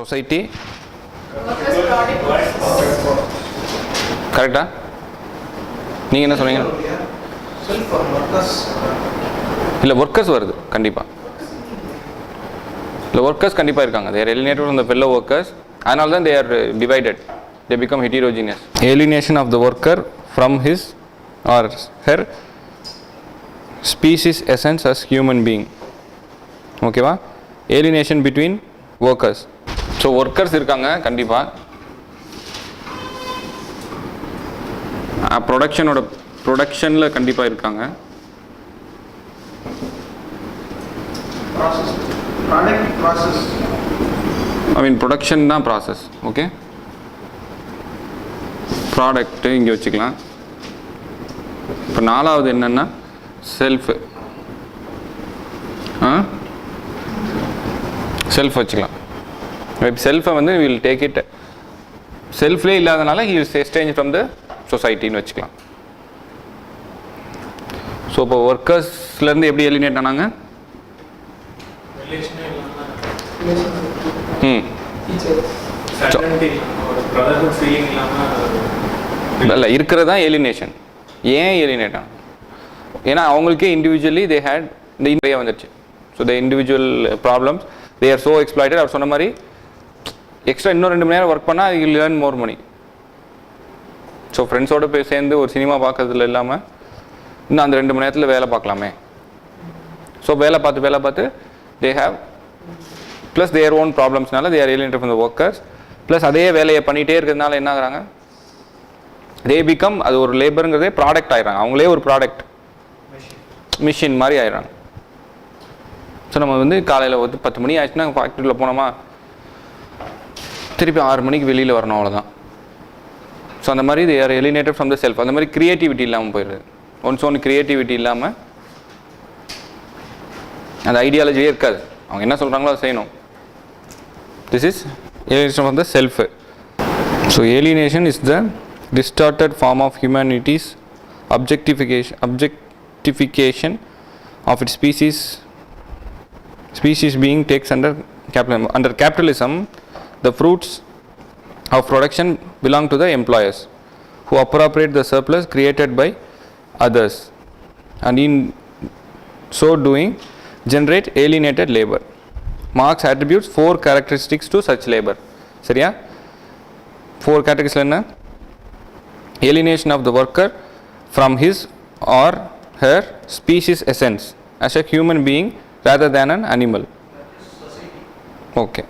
Society கரெக்டா? நீங்கள் என்ன சொன்னீங்க? இல்லை ஒர்க்கர்ஸ் வருது கண்டிப்பாக. இல்லை ஒர்க்கர்ஸ் கண்டிப்பாக இருக்காங்க. they are alienated from the fellow workers. அதனால தான் they are divided. they become heterogeneous. alienation of the worker from his or her species essence as human being. ஓகேவா? alienation between workers. So workers இருக்காங்க கண்டிப்பாக. ப்ரொடக்ஷனில் கண்டிப்பாக இருக்காங்க. ஐ மீன் production தான் process. Okay, product இங்கே வச்சுக்கலாம். இப்போ நாலாவது என்னென்னா செல்ஃபு. செல்ஃப் வச்சுக்கலாம். இப்போ செல்ஃபை வந்து வில் டேக் இட், செல்ஃப்லேயே இல்லாதனால he is estrange from the சொசைட்டின்னு வச்சுக்கலாம். ஸோ இப்போ ஒர்க்கர்ஸ்லேருந்து எப்படி எலிமினேட் ஆனாங்க? இல்லை இருக்கிறதா ஏலினேஷன். ஏன் ஏலினேட் ஆகும்? ஏன்னா அவங்களுக்கே இண்டிவிஜுவலி தே ஹேட் இந்த இந்தியா வந்துருச்சு. So the individual problems they are so exploited. அவர் சொன்ன மாதிரி எக்ஸ்ட்ரா இன்னும் 2 மணி நேரம் ஒர்க் பண்ணால் you learn more money. So ஃப்ரெண்ட்ஸோடு போய் சேர்ந்து ஒரு சினிமா பார்க்கறதுல இல்லாமல் இன்னும் அந்த 2 மணி நேரத்தில் வேலை பார்க்கலாமே. ஸோ வேலை பார்த்து they have plus their own ப்ராப்ளம்ஸ்னால they are alienated from the workers. Plus அதே வேலையை பண்ணிகிட்டே இருக்கிறதுனால என்ன ஆகுறாங்க? தே பிகம், அது ஒரு லேபருங்கிறதே ப்ராடக்ட் ஆகிடுறாங்க. அவங்களே ஒரு ப்ராடக்ட், மிஷின் மாதிரி ஆகிடுறாங்க. ஸோ நம்ம வந்து காலையில் வந்து 10 மணி ஆச்சுன்னா ஃபேக்ட்ரியில் போனோமா, திருப்பி 6 மணிக்கு வெளியில் வரணும், அவ்வளோதான். ஸோ அந்த மாதிரி they are alienated from the self. அந்த மாதிரி க்ரியேட்டிவிட்டி இல்லாமல் போயிடுது. ஒன்ஸ் ஒன் க்ரியேட்டிவிட்டி இல்லாமல் அந்த ஐடியாலஜியே இருக்காது. அவங்க என்ன சொல்கிறாங்களோ அதை செய்யணும். This is alienation from the self. So alienation is the distorted form of humanity's objectification of its species being takes under capitalism. Under capitalism, the fruits of production belong to the employers, who appropriate the surplus created by others, and in so doing generate alienated labor. Marx attributes 4 characteristics to such labor. சரியா? 4 categories என்ன? Alienation of the worker from his or her species essence as a human being rather than an animal. Okay.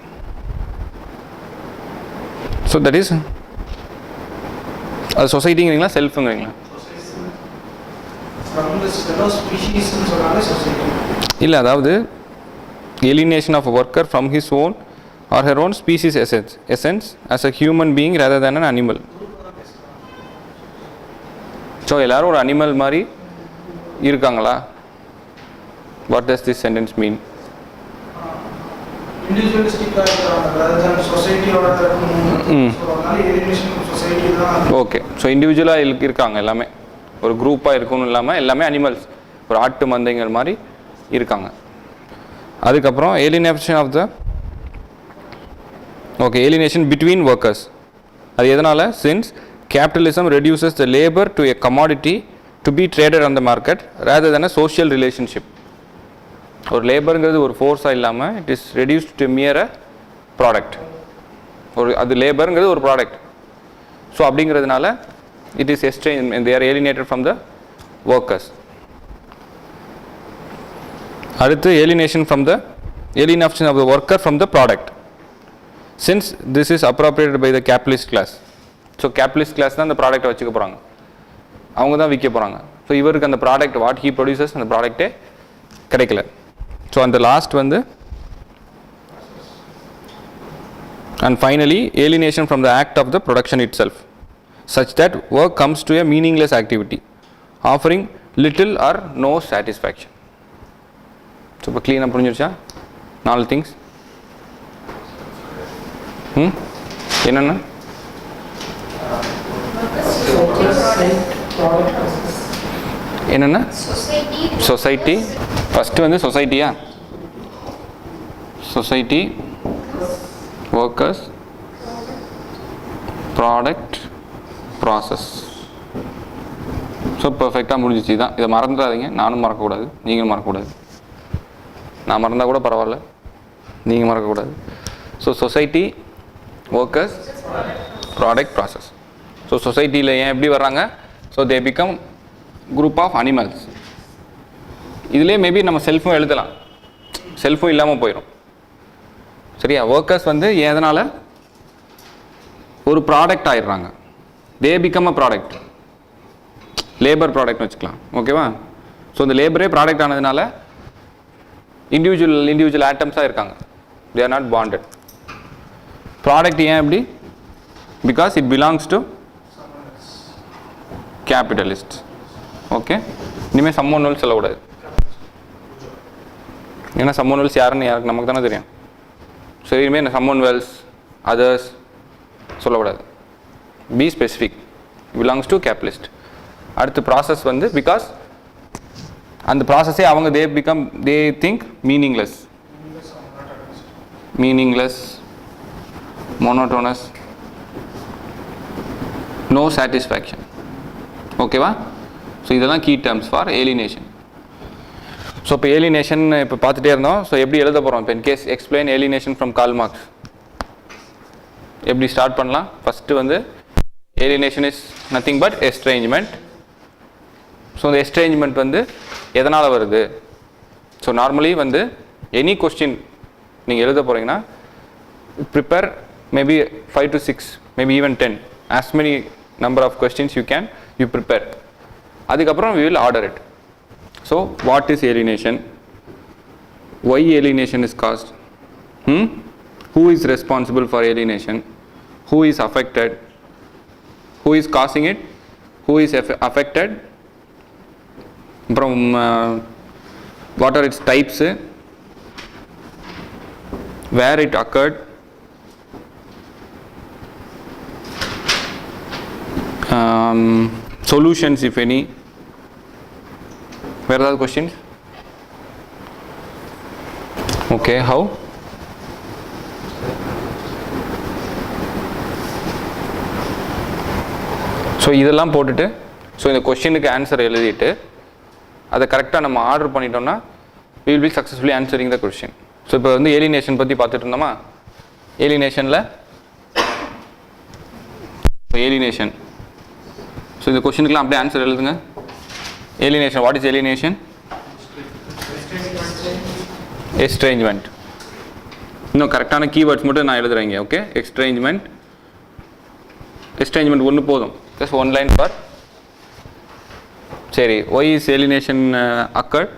So that is அது சொசைட்டிங்கிறீங்களா செல்ஃபுங்கிறீங்களா? இல்லை, அதாவது alienation of a worker from his own or her own species essence as a human being rather than an animal. So எல்லாரும் ஒரு animal மாதிரி இருக்காங்களா? What does this sentence mean? Okay, so இண்டிவிஜுவலாக இருக்காங்க எல்லாமே, ஒரு குரூப்பாக இருக்கணும் இல்லாமல் எல்லாமே அனிமல்ஸ், ஒரு ஆட்டு மந்தைங்கிற மாதிரி இருக்காங்க. அதுக்கப்புறம் alienation of the alienation between workers. அது எதனால்? since capitalism reduces the labor to a commodity to be traded on the market rather than a social relationship. ஒரு லேபருங்கிறது ஒரு ஃபோர்ஸாக இல்லாமல் it is reduced to mere a product. அது லேபருங்கிறது ஒரு product. So அப்படிங்கிறதுனால it is estranged, they are alienated from the workers. அடுத்து alienation of the worker from the product, since this is appropriated by the capitalist class. So capitalist class தான் அந்த ப்ராடக்டை வச்சுக்க போகிறாங்க, அவங்க தான் விற்க போகிறாங்க. ஸோ இவருக்கு அந்த ப்ராடக்ட் வாட் ஹீ ப்ரொடியூசர்ஸ் அந்த ப்ராடக்டே கிடைக்கல. ஸோ அந்த லாஸ்ட் வந்து and finally alienation from the act of the production itself, such that work comes to a meaningless activity offering little or no satisfaction. So இப்போ க்ளீனாக புரிஞ்சிருச்சா 4 things? என்னென்ன? என்னென்ன? Society first வந்து சொசைட்டியா? Society, workers, product, process. So பர்ஃபெக்டாக முடிஞ்சிச்சு தான். இதை மறந்துடாதீங்க, நானும் மறக்கக்கூடாது, நீங்களும் மறக்கக்கூடாது. நான் மறந்தால் கூட பரவாயில்ல, நீங்கள் மறக்கக்கூடாது. So society, workers, product, process. So சொசைட்டியில் ஏன் எப்படி வர்றாங்க? So they become group of animals. இதிலே மேபி நம்ம செல்ஃபும் எழுதலாம், செல்ஃபும் இல்லாமல் போயிடும். சரியா? ஒர்க்கர்ஸ் வந்து எதனால் ஒரு ப்ராடக்ட் ஆயிடுறாங்க, they become a product, labour ப்ராடக்ட்னு வச்சுக்கலாம். ஓகேவா? ஸோ இந்த லேபரே ப்ராடக்ட் ஆனதுனால இண்டிவிஜுவல் ஆட்டம்ஸாக இருக்காங்க, they are not bonded. Product ஏன் எப்படி? Because it belongs to capitalist. Okay, இனிமேல் சம்மோனல்ஸ் சொல்லக்கூடாது. ஏன்னா சம்மோனல்ஸ் யாருன்னு யாருக்கு நமக்கு தானே தெரியும். ஸோ இனிமேல் சம்மோன் வெல்ஸ், அதர்ஸ் சொல்லக்கூடாது. Be specific, belongs to capitalist. அடுத்து ப்ராசஸ் வந்து பிகாஸ் அந்த ப்ராசஸே அவங்க they think meaningless, monotonous, no satisfaction. ஓகேவா? ஸோ இதெல்லாம் key terms for alienation. So இப்போ ஏலினேஷன் இப்போ பார்த்துட்டே இருந்தோம். ஸோ எப்படி எழுத போகிறோம்? இப்போ in case explain alienation from Karl Marx எப்படி ஸ்டார்ட் பண்ணலாம்? ஃபஸ்ட்டு வந்து alienation is nothing but estrangement. So இந்த எஸ்ட்ரேஞ்ச்மெண்ட் வந்து எதனால் வருது? ஸோ நார்மலி வந்து எனி கொஸ்டின் நீங்கள் எழுத போகிறீங்கன்னா prepare maybe 5 to 6, maybe even 10, as many number of questions you prepare. அதுக்கப்புறம் we will order it. So what is alienation? Why alienation is caused? Who is responsible for alienation? Who is affected? Who is causing it? Who is affected? From what are its types? Where it occurred? Solutions if any. Where are the questions? Okay, how? So இதெல்லாம் போட்டுட்டு so இந்த கொஸ்டினுக்கு answer எழுதிட்டு அதை கரெக்டாக நம்ம order பண்ணிட்டோம்னா we will be successfully answering the question. So இப்போ வந்து ஏலினேஷன் பற்றி பார்த்துட்டு இருந்தோமா? ஏலினேஷனில் ஏலினேஷன், ஸோ இந்த கொஸ்டினுக்குலாம் அப்படியே ஆன்சர் எழுதுங்க. Alienation, what is alienation? எஸ்ட்ரேஞ்ச்மெண்ட். இன்னும் கரெக்டான கீவேர்ட்ஸ் மட்டும் நான் எழுதுறேங்க. ஓகே, எஸ்ட்ரேஞ்ச்மெண்ட். எஸ்ட்ரேஞ்ச்மெண்ட் ஒன்று போதும், just one line for. சரி, why is alienation occurred?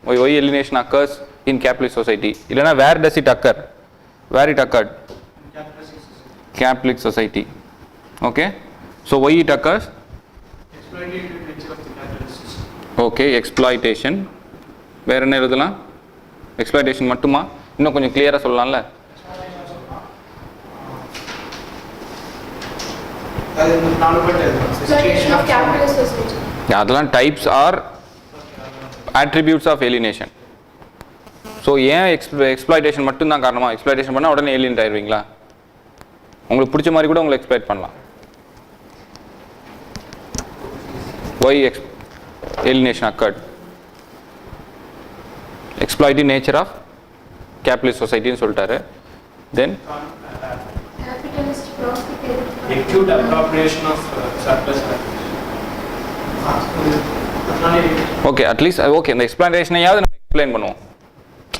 Why alienation occurs in capitalist society? இல்லைனா where does it occur? Where it occurred? Capitalist society. Okay, so why it occurs? Exploitative nature of the capitalists. Okay, exploitation. வேற என்ன எழுதலாம்? Exploitation மட்டுமா? இன்னும் கொஞ்சம் கிளியராக சொல்லலாம்ல? அதெல்லாம் types are attributes of alienation. So ஏன் எக்ஸ்ப்ளாய்டேஷன் மட்டும்தான் காரணமா? எக்ஸ்ப்ளாய்டேஷன் பண்ணால் உடனே ஏலியன்ட் ஆயிடுவீங்களா? உங்களுக்கு பிடிச்ச மாதிரி கூட உங்களை எக்ஸ்ப்ளாய்ட் பண்ணலாம். why alienation occurred? Exploitive nature of capitalist society ன்னு சொல்லிட்டாரு. Then capitalist profit, acute appropriation of surplus capital. Okay, at least okay, இந்த எக்ஸ்பிளனேஷனையாவது நம்ம எக்ஸ்பிளைன் பண்ணுவோம்.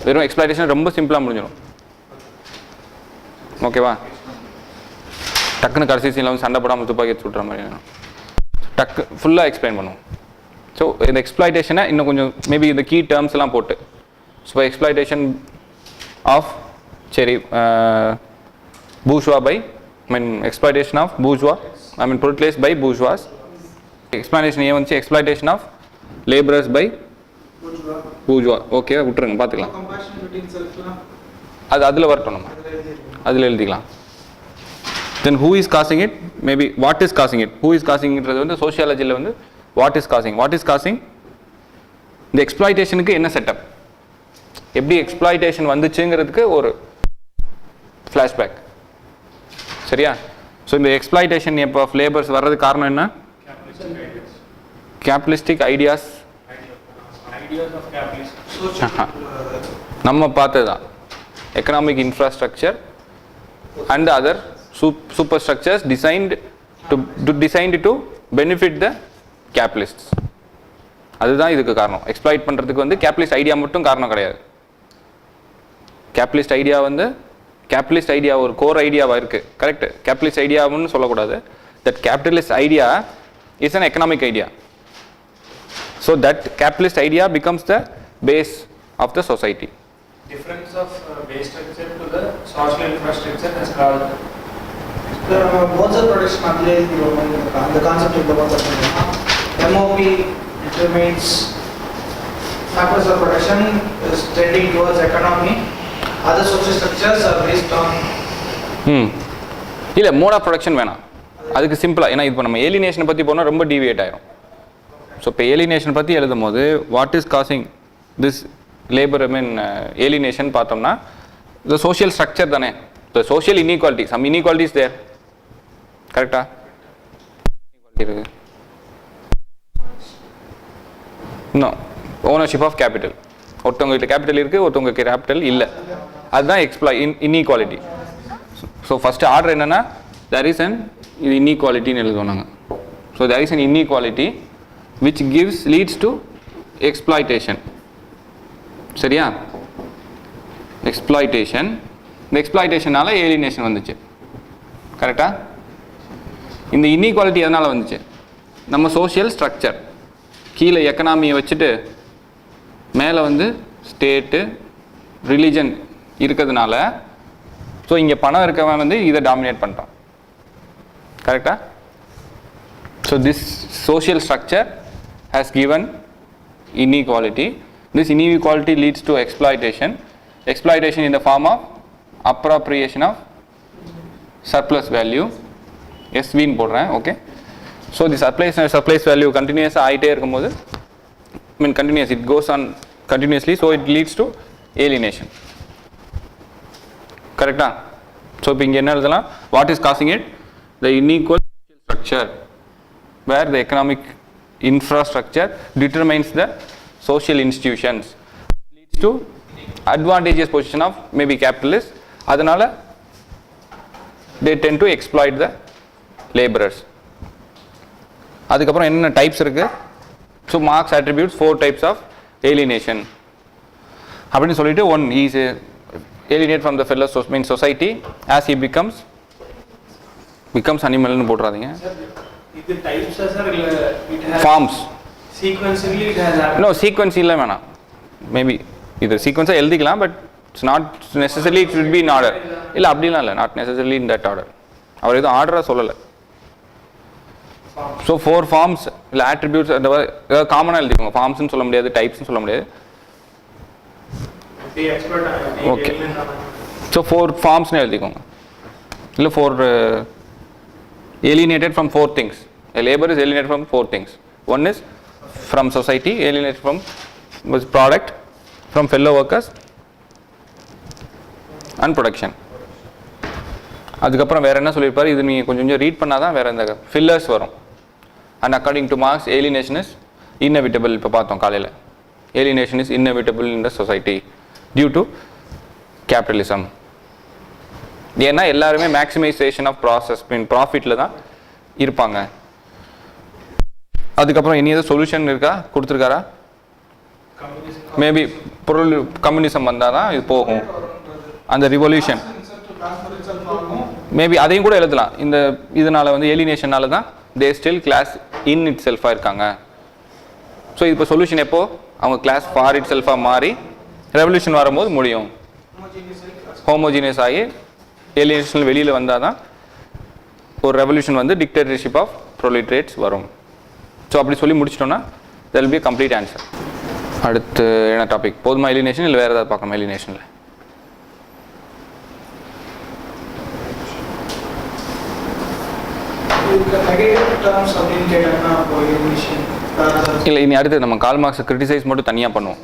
வெறும் எக்ஸ்பிளனேஷன் ரொம்ப சிம்பிளாக முடிஞ்சிடும். ஓகேவா? டக்குன்னு கடைசி சீனில் வந்து சண்டை போடாமல் துப்பாக்கி சுட்டுற மாதிரி டக்கு ஃபுல்லாக எக்ஸ்பிளைன் பண்ணுவோம். ஸோ இந்த எக்ஸ்ப்ளாய்டேஷனை இன்னும் கொஞ்சம் மேபி இந்த கீ டேர்ம்ஸ் எல்லாம் போட்டு, so exploitation of bourgeois by, exploitation of bourgeois, produced by bourgeois. Explanation ஏன் வந்து exploitation of laborers by bourgeois. Okay, விட்டுருங்க, பார்த்துக்கலாம். அது அதில் வரட்டும், நம்ம அதில் எழுதிக்கலாம். Then who is causing it? Maybe what is causing it? Who is causing it? வந்து சோஷியாலஜியில் வந்து what is causing? இந்த எக்ஸ்ப்ளாய்டேஷனுக்கு என்ன செட்டப், எப்படி எக்ஸ்ப்ளாய்டேஷன் வந்துச்சுங்கிறதுக்கு ஒரு ஃப்ளாஷ்பேக். சரியா? ஸோ இந்த எக்ஸ்ப்ளாய்டேஷன் இப்போ ஆஃப் லேபர்ஸ் வர்றதுக்கு காரணம் என்ன? Capitalistic ideas. நம்ம பார்த்தது தான் economic infrastructure and other super structures designed to benefit the capitalists. அதுதான் இதுக்கு காரணம். எக்ஸ்ப்ளாய்ட் பண்ணுறதுக்கு வந்து கேபிட்டலிஸ்ட் ஐடியா மட்டும் காரணம் கிடையாது. கேபிட்டலிஸ்ட் ஐடியா ஒரு கோர் ஐடியாவாக இருக்குது. கரெக்ட். கேபிட்டலிஸ்ட் ஐடியாவுன்னு சொல்லக்கூடாது. That capitalist idea is an economic idea. So that capitalist idea becomes the base of the society. Difference of base structure to the social infrastructure has called both the production the concept of the MOP determines factors of production is tending towards economy. Other social structures are based on இல்லை mode of production வேணாம். அதுக்கு சிம்பிளாக, ஏன்னா இப்போ நம்ம ஏலினேஷனை பற்றி போனால் ரொம்ப டீவியேட் ஆயிரும். ஸோ இப்போ ஏலினேஷன் பற்றி எழுதும் போது what is causing this labour alienation பார்த்தோம்னா த சோஷியல் ஸ்ட்ரக்சர் தானே. The social inequality, some inequalities there. கரெக்டா? இருக்கு இன்னும் ஓனர்ஷிப் ஆஃப் கேபிட்டல். ஒருத்தவங்ககிட்ட கேபிட்டல் இருக்குது, ஒருத்தவங்க கேபிட்டல் இல்லை. அதுதான் இன்இக்வாலிட்டி. ஸோ ஃபஸ்ட்டு ஆர்டர் என்னென்னா தேர் இஸ் அன் இன்இக்வாலிட்டின்னு எழுதுவோம் நாங்கள். So there is an inequality which leads to exploitation. சரியா? எக்ஸ்ப்ளாய்டேஷன். இந்த எக்ஸ்ப்ளாய்டேஷனால ஏலினேஷன் வந்துச்சு. கரெக்டா? இந்த இன்இக்வாலிட்டி எதனால் வந்துச்சு? நம்ம சோஷியல் ஸ்ட்ரக்சர் கீழே எக்கனாமியை வச்சுட்டு மேலே வந்து ஸ்டேட்டு ரிலீஜன் இருக்கிறதுனால ஸோ இங்கே பணம் இருக்கவன் வந்து இதை டாமினேட் பண்ணுறான். கரெக்டா? So this social structure has given inequality. This inequality leads to exploitation. Exploitation in the form of appropriation of surplus value. SV ன்னு போடுறேன். Okay. So the surplus value கண்டினியூஸாக ஆகிட்டே இருக்கும்போது continuous, it goes on continuously, so it leads to alienation. கரெக்டா? So இப்போ இங்கே என்ன எழுதலாம்? What is causing it? The unequal structure where the economic infrastructure determines the social institutions, leads to advantageous position of maybe capitalists. அதனால they tend to exploit the laborers. அதுக்கப்புறம் என்ன types இருக்கு? So Marx attributes 4 types of alienation அப்படின்னு சொல்லிட்டு one he is alienate from the fellow society as he becomes animal னு போடுறாதீங்க. இது types sir இல்ல it has forms sequentially it has happened. No sequence இல்லை வேணாம். மேபி இது சீக்வன்ஸாக எழுதிக்கலாம், but it's not necessarily it should be in order. இல்லை அப்படிலாம் இல்லை, not necessarily in that order. அவர் எதுவும் ஆர்டராக சொல்லலை. ஸோ 4 ஃபார்ம்ஸ் இல்லை ஆட்ரிபியூட்ஸ் அந்த ஏதாவது காமனாக எழுதிக்கோங்க. ஃபார்ம்ஸ்னு சொல்ல முடியாது, டைப்ஸ்னு சொல்ல முடியாது. ஓகே. ஸோ 4 ஃபார்ம்ஸ்னு எழுதிக்கோங்க. இல்லை 4 alienated from 4 things. A labor is alienated from 4 things. One is from society, alienated from product, from fellow workers and production. அதுக்கப்புறம் வேறு என்ன சொல்லியிருப்பார்? இது நீங்கள் கொஞ்சம் ரீட் பண்ணால் தான் வேறு இந்த ஃபில்லர்ஸ் வரும். And according to Marx alienation is inevitable. இப்போ பார்த்தோம் காலையில். alienation is inevitable in the society due to capitalism. ஏன்னா எல்லாருமே மேக்ஸிமைசேஷன் ஆஃப் ப்ராஃபிட்டில் தான் இருப்பாங்க. அதுக்கப்புறம் இனி ஏதாவது சொல்யூஷன் இருக்கா? கொடுத்துருக்காரா? மேபி பொருள் கம்யூனிசம் வந்தால் தான் இது போகும். அந்த ரிவல்யூஷன் மேபி அதையும் கூட எழுதலாம். இந்த இதனால் வந்து ஏலினேஷனால தான் they still class in it செல்ஃபாக இருக்காங்க. ஸோ இப்போ சொல்யூஷன் எப்போ? அவங்க கிளாஸ் ஃபார் இட் செல்ஃபாக மாறி ரெவல்யூஷன் வரும்போது முடியும். ஹோமோஜீனியஸ் ஆகி ஏலியேஷன் வெளியில் வந்தால் தான் ஒரு ரெவல்யூஷன் வந்து டிக்டேட்டர்ஷிப் ஆஃப் ப்ரொலிட்ரேட்ஸ் வரும். ஸோ அப்படி சொல்லி முடிச்சிட்டோம்னா there will be a complete answer. அடுத்து என்ன டாபிக்? போதுமா ஏலியனேஷன் இல்லை வேறு ஏதாவது பார்க்கணுமா ஏலியனேஷனில்? இல்லை இனி அடுத்து நம்ம கால் மார்க்ஸை கிரிட்டிசைஸ் மட்டும் தனியாக பண்ணுவோம்.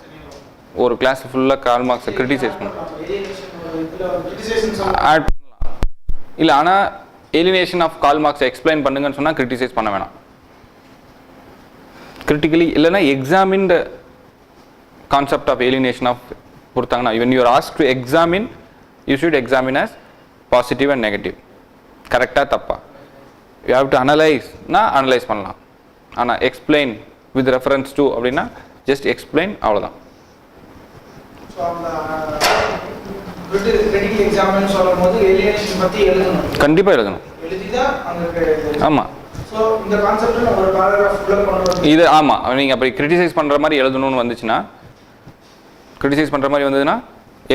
ஒரு கிளாஸ் ஃபுல்லாக கால் மார்க்ஸை கிரிட்டிசைஸ் பண்ணுவோம். ஆட் பண்ணலாம். இல்லை ஆனால் ஏலினேஷன் ஆஃப் கால் மார்க்ஸை எக்ஸ்பிளைன் பண்ணுங்கன்னு சொன்னால் கிரிட்டிசைஸ் பண்ண வேணாம். கிரிட்டிக்கலி இல்லைன்னா examine the concept of alienation of கொடுத்தாங்கன்னா when you are asked to examine you should examine as positive and negative. கரெக்டாக தப்பா you have to analyze analyse பண்ணலாம். ஆனால் எக்ஸ்பிளைன் வித் ரெஃபரன்ஸ் டு அப்படின்னா ஜஸ்ட் எக்ஸ்பிளைன் அவ்வளோதான். So அந்த critical எக்ஸாம்னு சொல்லும்போது alienation பற்றி எழுதணும், கண்டிப்பாக எழுதணும். எழுதி தான் அங்கே. ஆமாம், ஸோ இந்த கான்செப்ட் நம்ம ஒரு பேராகிராஃப் ஃபுல்லாக கொண்டு வரணும். இது ஆமாம், நீங்கள் அப்படி கிரிட்டிசைஸ் பண்ணுற மாதிரி எழுதணும்னு வந்துச்சுன்னா, கிரிட்டிசைஸ் பண்ணுற மாதிரி வந்ததுன்னா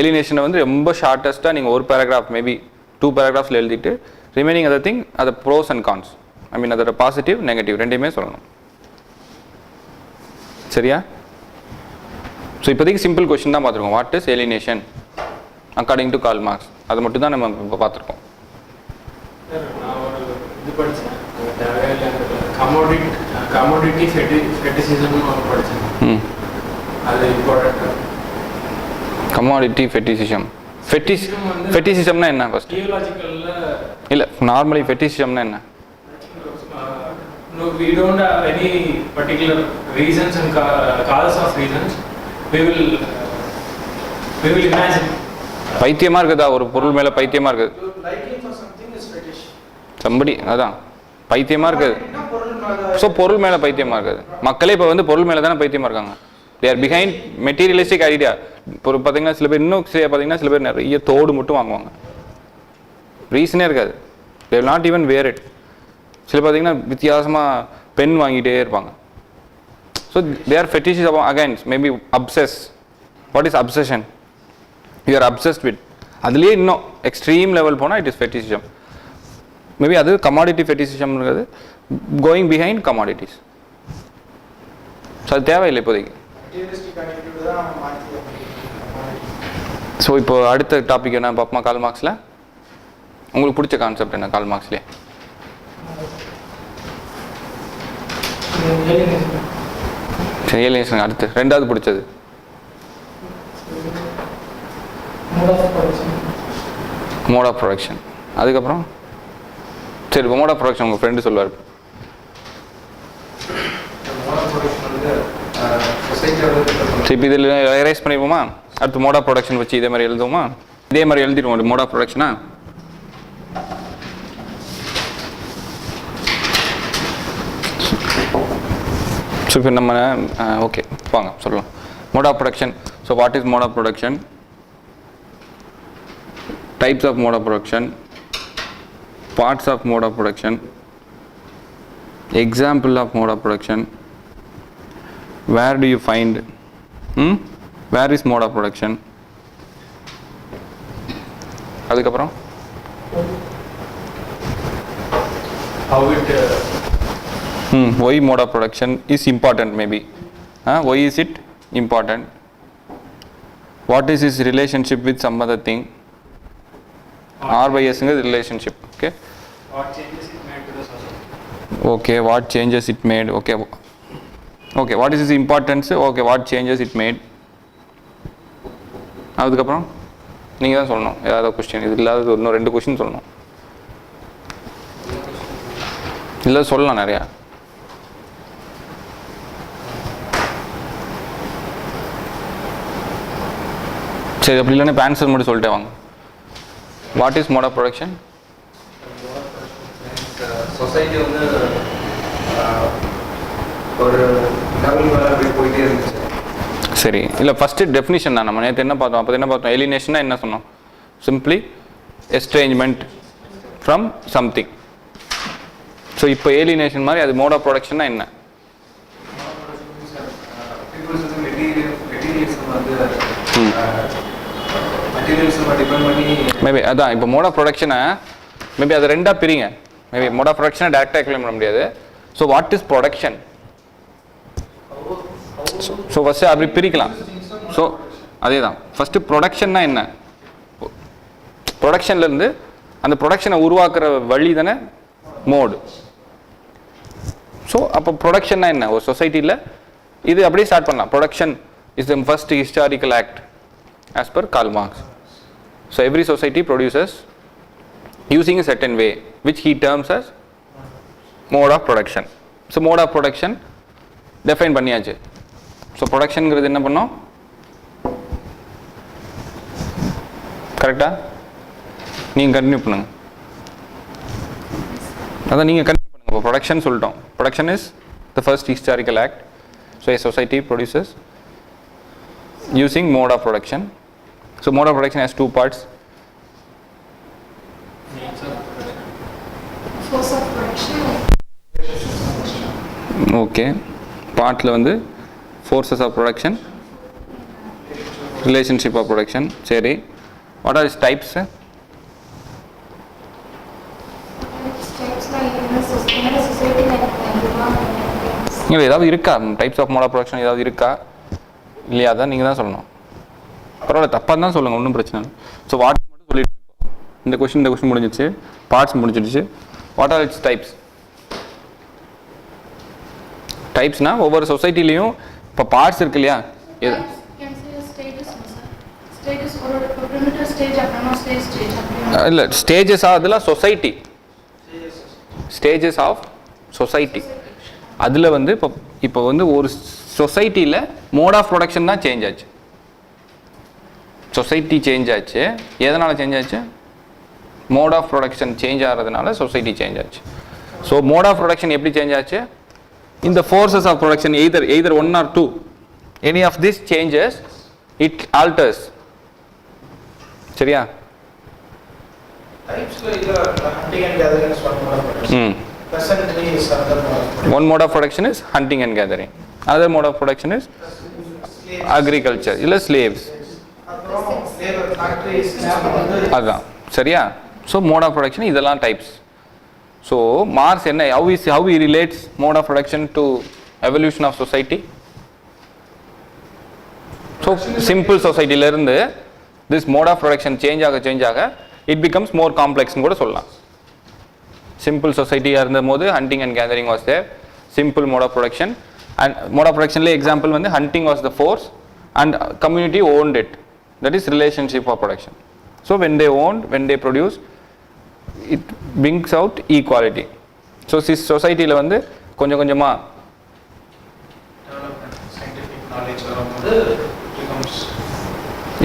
எலினேஷனை வந்து ரொம்ப ஷார்ட்டஸ்ட்டாக நீங்கள் ஒரு பேராகிராஃப் மேபி 2 பேராகிராஃப்ஸில் எழுதிட்டு ரிமைனிங் அதர் திங் அதை ப்ரோஸ் அண்ட் கான்ஸ் ஐ மீன் அதோட பாசிட்டிவ் நெகட்டிவ் ரெண்டையுமே சொல்லணும். சரியா? ஸோ இப்போதைக்கு சிம்பிள் கொஸ்டின் தான் பார்த்துருக்கோம். What is alienation according to Karl Marx, அது மட்டும் தான் நம்ம இப்போ பார்த்துருக்கோம். நான் ஒரு இது படித்தேன், கமோடிட்டி ஃபெட்டிசிசம்னு படித்தேன். அது இம்பார்ட்டன்ட். Commodity fetishism. ஃபெட்டிசிசம்னா என்ன ஃபர்ஸ்ட்? தியோலாஜிக்கல்ல இல்லை, நார்மலி ஃபெட்டிசிசம்னா என்ன? No, we don't have any particular reasons and causes of reasons. We will imagine. பைத்தியமாக இருக்குதா ஒரு பொருள் மேலே பைத்தியமாக இருக்குது? Liking for something is fetish. Somebody அதான் பைத்தியமாக இருக்குது. பொருள் மேல ஸோ பொருள் மேலே பைத்தியமாக இருக்குது. மக்களே இப்போ வந்து பொருள் மேலே தானே பைத்தியமாக இருக்காங்க. They are behind materialistic idea. இப்போ பார்த்தீங்கன்னா சில பேர் இன்னும் பார்த்தீங்கன்னா சில பேர் நிறைய தோடு மட்டும் வாங்குவாங்க, ரீசனே இருக்காது. They will not even wear it. சில பார்த்தீங்கன்னா வித்தியாசமாக பென் வாங்கிட்டே இருப்பாங்க. So they are fetishes against maybe obsess. What is obsession? You are obsessed with. அதுலேயே இன்னும் எக்ஸ்ட்ரீம் லெவல் போனால் இட் இஸ் ஃபெட்டிசிசம். மேபி அது கமாடிட்டி ஃபெட்டிசிசம்ங்கிறது கோயிங் பிஹைண்ட் கமாடிட்டிஸ். ஸோ அது தேவையில்லை இப்போதைக்கு. materialistic attitude தான் மாத்தி. ஸோ இப்போ அடுத்த டாபிக் என்ன பார்ப்போமா? கால் மார்க்ஸில் உங்களுக்கு பிடிச்ச கான்செப்ட் என்ன கால் மார்க்ஸ்லேயே? சரி, ஏலியனேஷன் அடுத்து ரெண்டாவது பிடிச்சது மோட் ஆஃப் ப்ரொடக்ஷன். அதுக்கப்புறம் சரி, இப்போ மோட் ஆஃப் ப்ரொடக்ஷன் உங்கள் ஃப்ரெண்டு சொல்லுவார். சரி, இப்போ இதில் எரேஸ் பண்ணிடுவோமா? அடுத்து மோட் ஆஃப் ப்ரொடக்ஷன் வச்சு இதே மாதிரி எழுதுவோமா? இதே மாதிரி எழுதிடுவோம் மோட் ஆஃப் ப்ரொடக்ஷனா. ஸோ இப்போ நம்ம ஓகே வாங்க சொல்லலாம் mode of production. So what is mode of production, types of mode of production, parts of mode of production, example of mode of production, where do you find, where is mode of production, அதுக்கப்புறம் how it why mode of production is important maybe, why is it important, what is its relationship with some other thing, RYS is relationship. Okay, what changes it made to the society. Okay, what changes it made. Okay, what is its importance. Okay, what changes it made. அதுக்கப்புறம் நீங்கள் தான் சொல்லணும் ஏதாவது question. இது இல்லாத இன்னும் 2 question சொல்லணும். இல்லை சொல்லலாம் நிறையா. சரி, அப்படி இல்லைன்னா இப்போ ஆன்சர் மட்டும் சொல்லிட்டே வாங்க. What is mode of production? Society வந்து ஒரு லெவல் மேலே அப்படி போயிட்டே இருந்துச்சு. சரி, இல்லை ஃபஸ்ட்டு டெஃபினிஷன் தான். நம்ம நேற்று என்ன பார்த்தோம்? அப்போ என்ன பார்த்தோம்? ஏலினேஷன்னா என்ன சொன்னோம்? Simply estrangement from something. So இப்போ ஏலினேஷன் மாதிரி அது மோட் ஆஃப் ப்ரொடக்ஷன்னா என்ன? பீப்புள்ஸ் வந்து மெட்டீரியல்ஸும் வந்து மெட்டீரியல்ஸும் டிபெண்ட் பண்ணி மேபி அதான் இப்போ மோட் ஆஃப் ப்ரொடக்ஷனை மேபி அதை 2ஆக பிரிங்க. மேபி மோட் ஆஃப் ப்ரொடக்ஷனை டேரெக்டாக எக்ஸ்பிளைன் பண்ண முடியாது. So what is production? So first அப்படி பிரிக்கலாம். ஸோ அதே தான் ஃபஸ்ட்டு ப்ரொடக்ஷன்னா என்ன? ப்ரொடக்ஷன்லேருந்து அந்த ப்ரொடக்ஷனை உருவாக்குற வழி தானே மோடு. ஸோ அப்போ ப்ரொடக்ஷன்னா என்ன? ஒரு சொசைட்டியில் இது அப்படியே ஸ்டார்ட் பண்ணலாம். Production is the first historical act as per Karl Marx. So every society produces using a certain way, which he terms as mode of production. So mode of production define பண்ணியாச்சு. So productionங்கிறது என்ன பண்ணோம்? கரெக்டா? நீங்க continue பண்ணுங்க. அதான் நீங்க continue பண்ணுங்க. இப்போ ப்ரொடக்ஷன் சொல்லிட்டோம். Production is the first historical act. So a society produces using mode of production. So mode of production has two parts. Force of production. Okay. Partல வந்து forces of production, relationship of production. சரி. What are its types? Steps like in a society like இங்கே ஏதாவது இருக்கா types of mode of production ஏதாவது இருக்கா இல்லையா? அதான் நீங்கள் தான் சொல்லணும். பரவாயில்ல, தப்பாக தான் சொல்லுங்கள், ஒன்றும் பிரச்சனை இல்லை. ஸோ வாட் மட்டும் சொல்லிட்டு இந்த கொஸ்டின் முடிஞ்சிச்சு, பார்ட்ஸ் முடிஞ்சிடுச்சு. What are its types? டைப்ஸ்னா ஒவ்வொரு சொசைட்டிலையும் இப்போ பார்ட்ஸ் இருக்கு இல்லையா? எது இல்லை ஸ்டேஜஸ் அதெல்லாம் சொசைட்டி, ஸ்டேஜஸ் ஆஃப் சொசைட்டி. அதில் வந்து இப்போ வந்து ஒரு சொசைட்டியில் மோட் ஆஃப் ப்ரொடக்ஷன் தான் சேஞ்ச் ஆச்சு. சொசைட்டி சேஞ்ச் ஆச்சு. எதனால் சேஞ்ச் ஆச்சு? மோட் ஆஃப் ப்ரொடக்ஷன் சேஞ்ச் ஆகிறதுனால சொசைட்டி சேஞ்ச் ஆச்சு. ஸோ மோட் ஆஃப் ப்ரொடக்ஷன் எப்படி சேஞ்ச் ஆச்சு? இந்த forces of production either one or two, any of this changes it alters. சரியா? One mode of production is hunting and gathering. Another mode of production is agriculture. இல்லை slaves. அதான் சரியா? So mode of production இதெல்லாம் types. So Marx என்ன how he relates mode of production to evolution of society? So simple society ல இருந்து this mode of production change ஆக it becomes more complex னு கூட சொல்லலாம். Simple society இருந்தபோது hunting and gathering was there, simple mode of production. And mode of production ல example வந்து hunting was the force and community owned it. That is relationship of production. So when they produce, it brings out equality. So this society ல வந்து கொஞ்சம் கொஞ்சமா scientific knowledge வரும்போது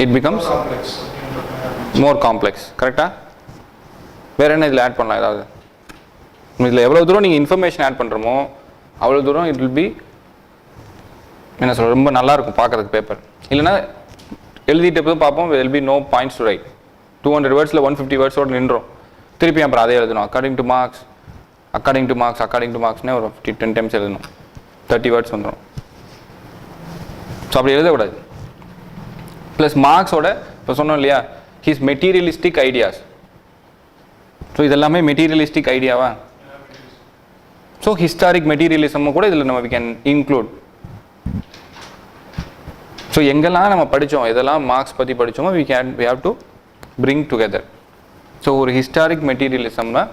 it becomes more complex. கரெக்டா? வேற என்ன இதில் ஆட் பண்ணலாம்? ஏதாவது இதில் எவ்வளோ தூரம் நீங்கள் இன்ஃபர்மேஷன் ஆட் பண்ணுறோமோ அவ்வளோ தூரம் இட் வில் பி என்ன சொல்ல ரொம்ப நல்லாயிருக்கும் பார்க்குறதுக்கு பேப்பர். இல்லைனா எழுதிட்டு போய் பார்ப்போம், will be no points to write. 200 வேர்ட்ஸில் 150 வேர்ட்ஸோடு நின்றோம். திருப்பி அப்புறம் அதே எழுதணும். அக்கார்டிங் டு மார்க்ஸ்னே ஒரு 10 டைம்ஸ் எழுதணும். 30 வேர்ட்ஸ் வந்துடும். ஸோ அப்படி எழுதக்கூடாது. ப்ளஸ் மார்க்ஸோட இப்போ சொன்னோம் இல்லையா, ஹிஸ் மெட்டீரியலிஸ்டிக் ஐடியாஸ். ஸோ இதெல்லாமே மெட்டீரியலிஸ்டிக் ஐடியாவா? ஸோ ஹிஸ்டாரிக் மெட்டீரியலிசம் கூட இதில் நம்ம வி கேன் இன்க்ளூட். ஸோ எங்கெல்லாம் நம்ம படித்தோம், எதெல்லாம் மார்க்ஸ் பற்றி படித்தோமோ we have to bring together. So ஒரு ஹிஸ்டாரிக் மெட்டீரியலிசம்னா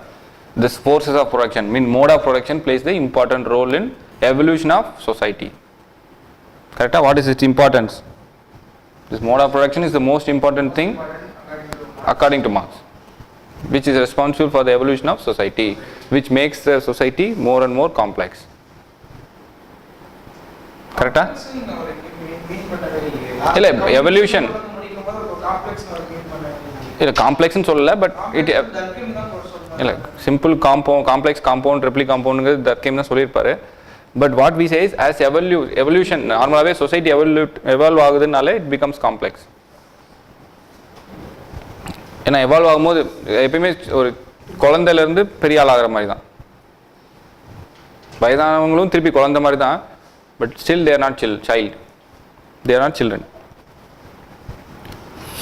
this forces of production mode of production plays the important role in evolution of society. கரெக்டாக? What is its importance? This mode of production is the most important thing according to Marx, which is responsible for the evolution of society, which makes the society more and more complex. Correct? இல்ல evolution இல்ல காம்ப்ளெக்ஸ்னு சொல்லல, but it இல்ல simple complex compound triply காம்பவுண்டுங்கிறது Durkheim தான் சொல்லியிருப்பாரு. But what we say is as evolution நார்மலாகவே society evolve ஆகுதுனாலே இட் பிகம்ஸ் காம்ப்ளெக்ஸ். ஏன்னா எவால்வ் ஆகும்போது எப்பயுமே ஒரு குழந்தையிலேருந்து பெரிய ஆள் ஆகிற மாதிரி தான். வயதானவங்களும் திருப்பி குழந்தை மாதிரி தான். But still there not child, there not children.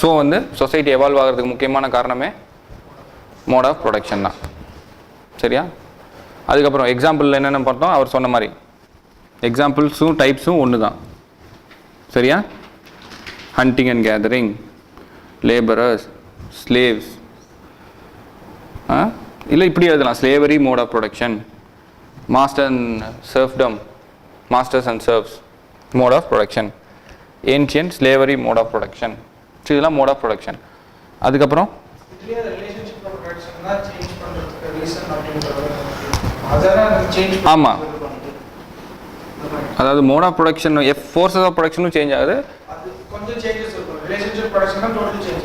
So வந்து சொசைட்டி எவால்வ் ஆகிறதுக்கு முக்கியமான காரணமே மோட் ஆஃப் ப்ரொடக்ஷன் தான். சரியா? அதுக்கப்புறம் எக்ஸாம்பிளில் என்னென்ன பார்த்தோம், அவர் சொன்ன மாதிரி எக்ஸாம்பிள்ஸும் டைப்ஸும் ஒன்று தான். சரியா? Hunting and gathering, labourers, slaves. இல்லை இப்படி எழுதலாம், slavery mode of production, master and serfdom, masters and serfs mode of production, ancient slavery mode of production. இதெல்லாம் மோட் ஆஃப் ப்ரொடக்ஷன். அதுக்கப்புறம் relationship of production ப்ரொடக்ஷன் தான் சேஞ்ச் பண்ணுறதுக்கு reason அப்படின்றது அதெல்லாம் change ஆமா. அதாவது mode of production forces of ப்ரொடக்ஷனும் change ஆகுது. அது கொஞ்சம் சேஞ்சஸ் இருக்கும். ரிலேஷன்ஷிப் ப்ரொடக்ஷன் தான் டோட்டல் சேஞ்ச்.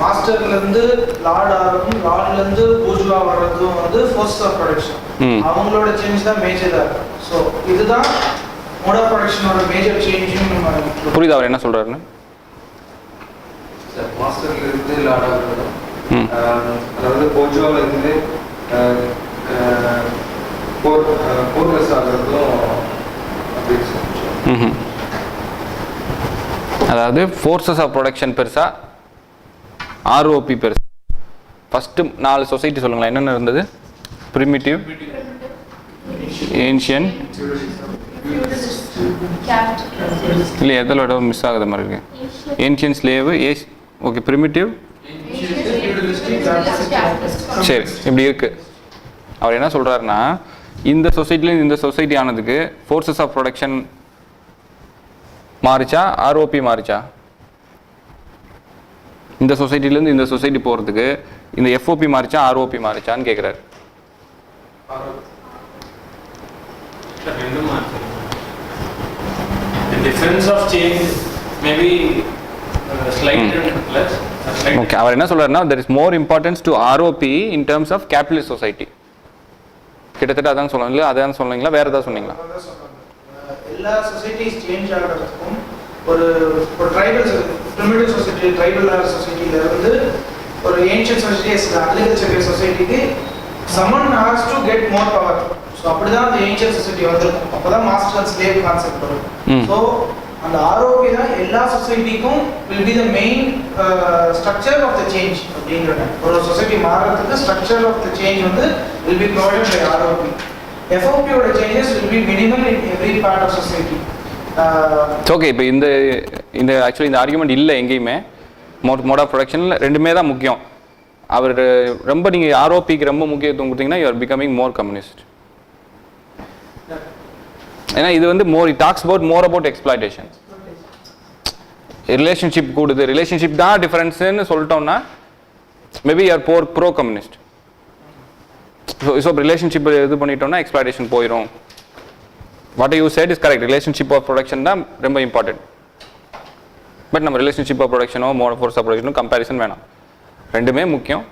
மாஸ்டர்லேருந்து லார்ட் ஆகிறதும் லார்ட்லேருந்து பூர்ஜுவா வர்றதும் வந்து ஃபோர்ஸஸ் ஆஃப் ப்ரொடக்ஷன். அவங்களோட சேஞ்ச் தான் மேஜராக இருக்கும். ஸோ இதுதான் மோட் ஆஃப் ப்ரொடக்ஷனோட மேஜர் சேஞ்சும் நம்ம புரியுது அவர் என்ன சொல்றாருன்னு? சார் மாஸ்டர்ல இருந்து லார்டா வரும். அதாவது போர்ஜுவால இருந்து போர்லெஸ் ஆகிறதும் அப்படி சொல்லுங்க. அதாவது ஃபோர்ஸஸ் ஆஃப் ப்ரொடக்ஷன் பெருசா, ஆர்ஓபி பெருசா? ஃபர்ஸ்ட் 4 சொசைட்டி சொல்லுங்களேன், என்னென்ன இருந்தது? பிரிமிட்டிவ், ஏன்ஷியன், இல்லை எதில் விட மிஸ் ஆகுது மாதிரி இருக்கு. ஏன்ஷியன், ஸ்லேவ், ஓகே, பிரிமிட்டிவ், சரி, இப்படி இருக்கு. அவர் என்ன சொல்றாருன்னா, இந்த சொசைட்டிலேருந்து இந்த சொசைட்டி ஆனதுக்கு ஃபோர்ஸஸ் ஆஃப் ப்ரொடக்ஷன் மாறிச்சா, ஆர்ஓபி மாறிச்சா? இந்த சொசைட்டிலேருந்து இந்த சொசைட்டி போகிறதுக்கு இந்த எஃப்ஓபி மாறிச்சா, ஆர்ஓபி மாறிச்சான்னு கேட்குறாரு. The difference of change may be slight and less. Okay, அவர் என்ன சொல்றாருன்னா, there is more importance to ROP in terms of capitalist society. கிட்டத்தட்ட அதான் சொல்லுவீங்களா? அதான் சொன்னீங்களா, வேற ஏதாவது சொன்னீங்களா? எல்லா சொசைட்டிஸ் சேஞ்ச் ஆகிறதுக்கும் ஒரு ட்ரைபல் பிரிமிட்டிவ் சொசைட்டி, ட்ரைபல் சொசைட்டில இருந்து ஒரு ஏன்ஷியன்ட் சொசைட்டிஸ் அக்ரிகல்ச்சர் சொசைட்டிக்கு someone has to get more power. So அப்படிதான் அந்த ஏன்ஷியன்ட் சொசைட்டி வந்திருக்கும். அப்போதான் மாஸ்டர் அண்ட் ஸ்லேவ் கான்செப்ட் வரும். ஸோ அந்த ஆர்ஓபி தான் எல்லா சொசைட்டிக்கும் will be the main structure of the change அப்படிங்கிறது. ஒரு சொசைட்டி மாறுறதுக்கு structure of the change வந்து will be provided by ROP. FOP ஓட changes will be minimal in every part of society. Okay, இப்போ இந்த ஆக்சுவலி இந்த ஆர்குமெண்ட் இல்லை எங்கேயுமே. மோட் ஆஃப் ப்ரொடக்ஷனில் ரெண்டுமே தான் முக்கியம். அவர் ரொம்ப நீங்கள் ஆர்ஓபிக்கு ரொம்ப முக்கியத்துவம் கொடுத்தீங்கன்னா you are becoming more communist. ஏன்னா இது வந்து talks more about exploitation. Relationship கூடுது, ரிலேஷன்ஷிப் தான் டிஃபரன்ஸ்ன்னு சொல்லிட்டோம்னா maybe you are pro communist. So relationship இது பண்ணிட்டோம்னா எக்ஸ்ப்ளாய்டேஷன் போயிடும். What you said is correct. Relationship of production தான் ரொம்ப இம்பார்ட்டன்ட். பட் நம்ம ரிலேஷன்ஷிப் ஆஃப் ப்ரொடக்ஷனோ ஃபோர்ஸ் ஆஃப் ப்ரொடக்ஷனோ கம்பேரிசன் வேணாம். ரெண்டுமே முக்கியம்.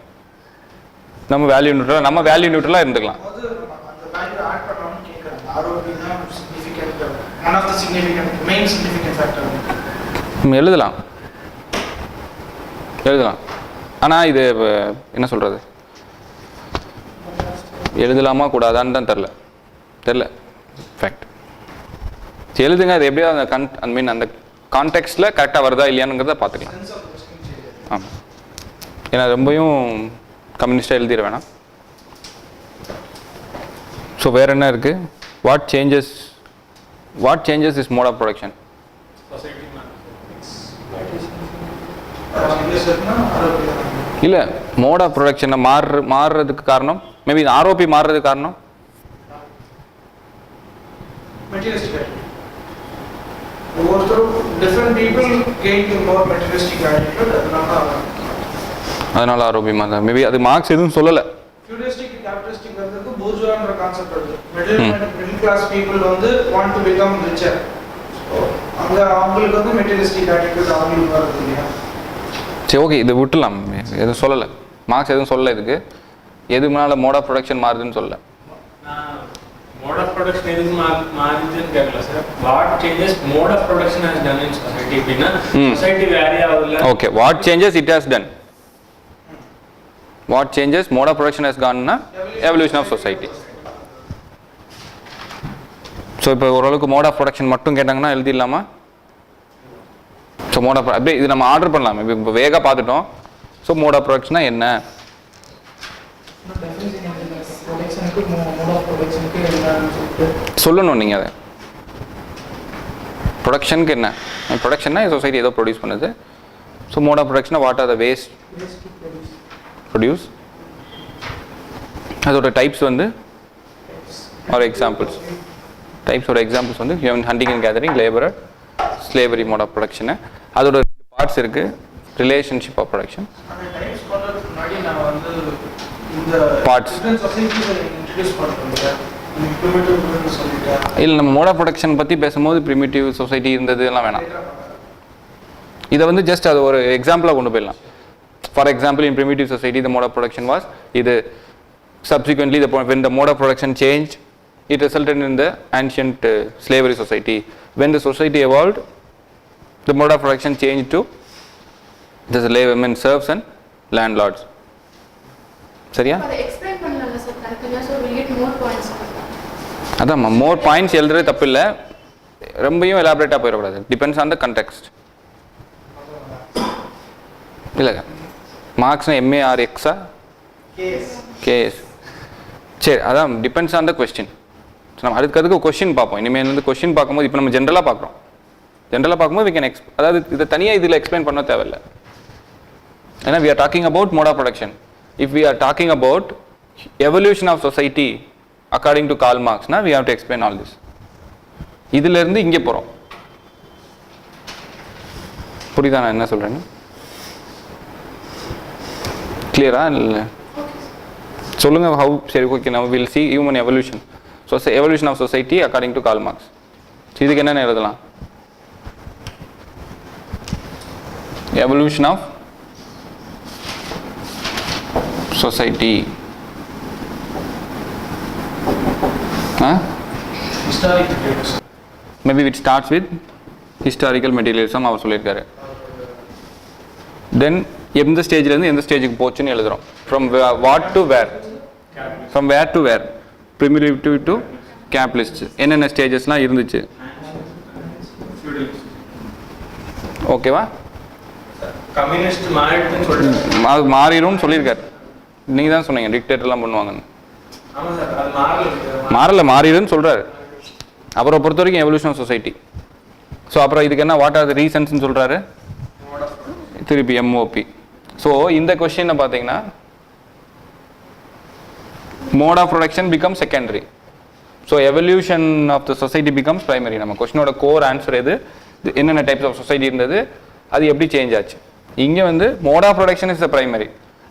நம்ம வேல்யூ நியூட்ரலாக இருந்துக்கலாம். எழுதலாம். ஆனால் இது என்ன சொல்கிறது, எழுதலாமா கூடாதான்னு தான் தெரில ஃபேக்ட். எழுதுங்க, அது எப்படியோ அந்த அந்த கான்டெக்ஸ்டில் கரெக்டாக வருதா இல்லையானுங்கிறத பார்த்துக்கலாம். ஆமாம், ஏன்னா ரொம்பவும் கம்யூனிஸ்டாக எழுதிட வேணாம். ஸோ வேறு என்ன இருக்குது? What changes is mode of production? இல்லை, மோட் ஆஃப் ப்ரொடக்ஷனை மாறுறதுக்கு காரணம் மேபி ஆர்ஓபி மாறுறதுக்கு காரணம் அதனால ஆர்ஓபி மாதிரி மேபி அது மார்க்ஸ் எதுவும் சொல்லலை. சரி, ஓகே, இதை விட்டுலாம். எதுவும் சொல்லலை, மார்க்ஸ் எதுவும் சொல்லலை. இதுக்கு எது முன்னால் மோட் ஆஃப் ப்ரொடக்ஷன் மாறுதுன்னு சொல்லலை. Mode of production is margin கேட்கல sir. What changes mode of production has done in society அப்படின்னா society vary ஆகுதுல. Okay, what changes it has done? What changes mode of production has gone na evolution of society. So இப்போ ஓரளவுக்கு mode of production மட்டும் கேட்டாங்கன்னா எழுதிடலாமா? So mode of அப்படியே இது நம்ம order பண்ணலாம். இப்போ வேகமாக பார்த்துட்டோம். ஸோ மோட் ஆஃப் ப்ரொடக்ஷனா என்ன சொல்லணும் நீங்கள். அதை ப்ரொடக்ஷனுக்கு என்ன ப்ரொடக்ஷன்னா சொசைட்டி ஏதோ ப்ரொடியூஸ் பண்ணுது. ஸோ மோட் ஆஃப் ப்ரொடக்ஷனா what are the ways produce, அதோட டைப்ஸ் வந்து ஒரு எக்ஸாம்பிள்ஸ். டைப்ஸோட எக்ஸாம்பிள்ஸ் வந்து hunting and gathering, labourer, slavery mode of ப்ரொடக்ஷனு. அதோட பார்ட்ஸ் இருக்குது. ரிலேஷன்ஷிப் ஆஃப் ப்ரொடக்ஷன் முன்னாடி நான் வந்து இந்த Parts. டிஃபரன்ஸ் சொசைட்டிஸ் இன்ட்ரடியூஸ் பண்ணுறேன் ப்ரிமிட்டிவ் சொல்லிட்டேன். இல்லை நம்ம மோட் ஆஃப் ப்ரொடக்ஷன் பற்றி பேசும்போது ப்ரிமிட்டிவ் சொசைட்டி இருந்தது எல்லாம் வேணாம். இதை வந்து ஜஸ்ட் அது ஒரு எக்ஸாம்பிளாக கொண்டு போயிடலாம். For example in primitive society the mode of production was இது. Subsequently, when the mode of production changed, it resulted in the ancient slavery society. When the society evolved, the mode of production changed to the slave women, serfs and landlords. சரியா? அதை explain பண்ணல sir தனித்தனியா, so we get more points. அதான் more points எழுதுறது தப்பு இல்லை, ரொம்பவும் எலாபரேட்டாக போயிடக்கூடாது. Depends on the context. இல்லை மார்க்ஸ்னா MARXA கேஎஸ். சரி, அதான் டிபெண்ட்ஸ் ஆன் த கொஸ்டின். நம்ம அதுக்கு கொஸ்டின் பார்ப்போம். இனிமேல் வந்து கொஸ்டின் பார்க்கும்போது இப்போ நம்ம ஜென்ரலாக பார்க்குறோம். ஜென்ரலாக பார்க்கும்போது we can அதாவது இதை தனியாக இதில் எக்ஸ்பிளைன் பண்ண தேவையில்லை. ஏன்னா we are talking about mode of production. If we are talking about evolution of society according to Karl Marx, we have to explain all this. இதிலிருந்து இங்கே போகிறோம். புரியுதா நான் என்ன சொல்கிறேன்னு? கிளியரா இல்லை சொல்லுங்க. ஹவு சரி ஓகே, நம்ம will see human evolution. So evolution of society according to Karl Marx. இதுக்கு என்னென்ன எழுதலாம்? Evolution of society maybe it starts with historical materialism அவர் சொல்லியிருக்காரு. தென் எந்த ஸ்டேஜ்லேருந்து எந்த ஸ்டேஜுக்கு போச்சுன்னு எழுதுகிறோம். From what to where, from where to where, primitive to capitalist, என்னென்ன ஸ்டேஜஸ்லாம் இருந்துச்சு. ஓகேவா? கம்யூனிஸ்ட் மாறிடுன்னு சொல்லிட்டு மாறிடும்னு சொல்லியிருக்காரு. நீங்கள் தான் சொன்னீங்க டிக்டேட்டர்லாம் பண்ணுவாங்கன்னு. ஆமாம் சார், அது மாறல. மாறிடுன்னு சொல்கிறாரு. அப்புறம் பொறுத்த வரைக்கும் எவல்யூஷன் ஆஃப் சொசைட்டி. ஸோ அப்புறம் இதுக்கு என்ன வாட் ஆர் த ரீசன்ஸ்னு சொல்கிறாரு? திருப்பி MOP. ஸோ இந்த கொஸ்டினை பார்த்தீங்கன்னா mode of production becomes secondary. So evolution of the society becomes primary. நம்ம கொஸ்டினோட கோர் ஆன்சர் எது, என்னென்ன டைப்ஸ் ஆஃப் சொசைட்டி இருந்தது, அது எப்படி சேஞ்ச் ஆச்சு. இங்கே வந்து mode of production is the primary.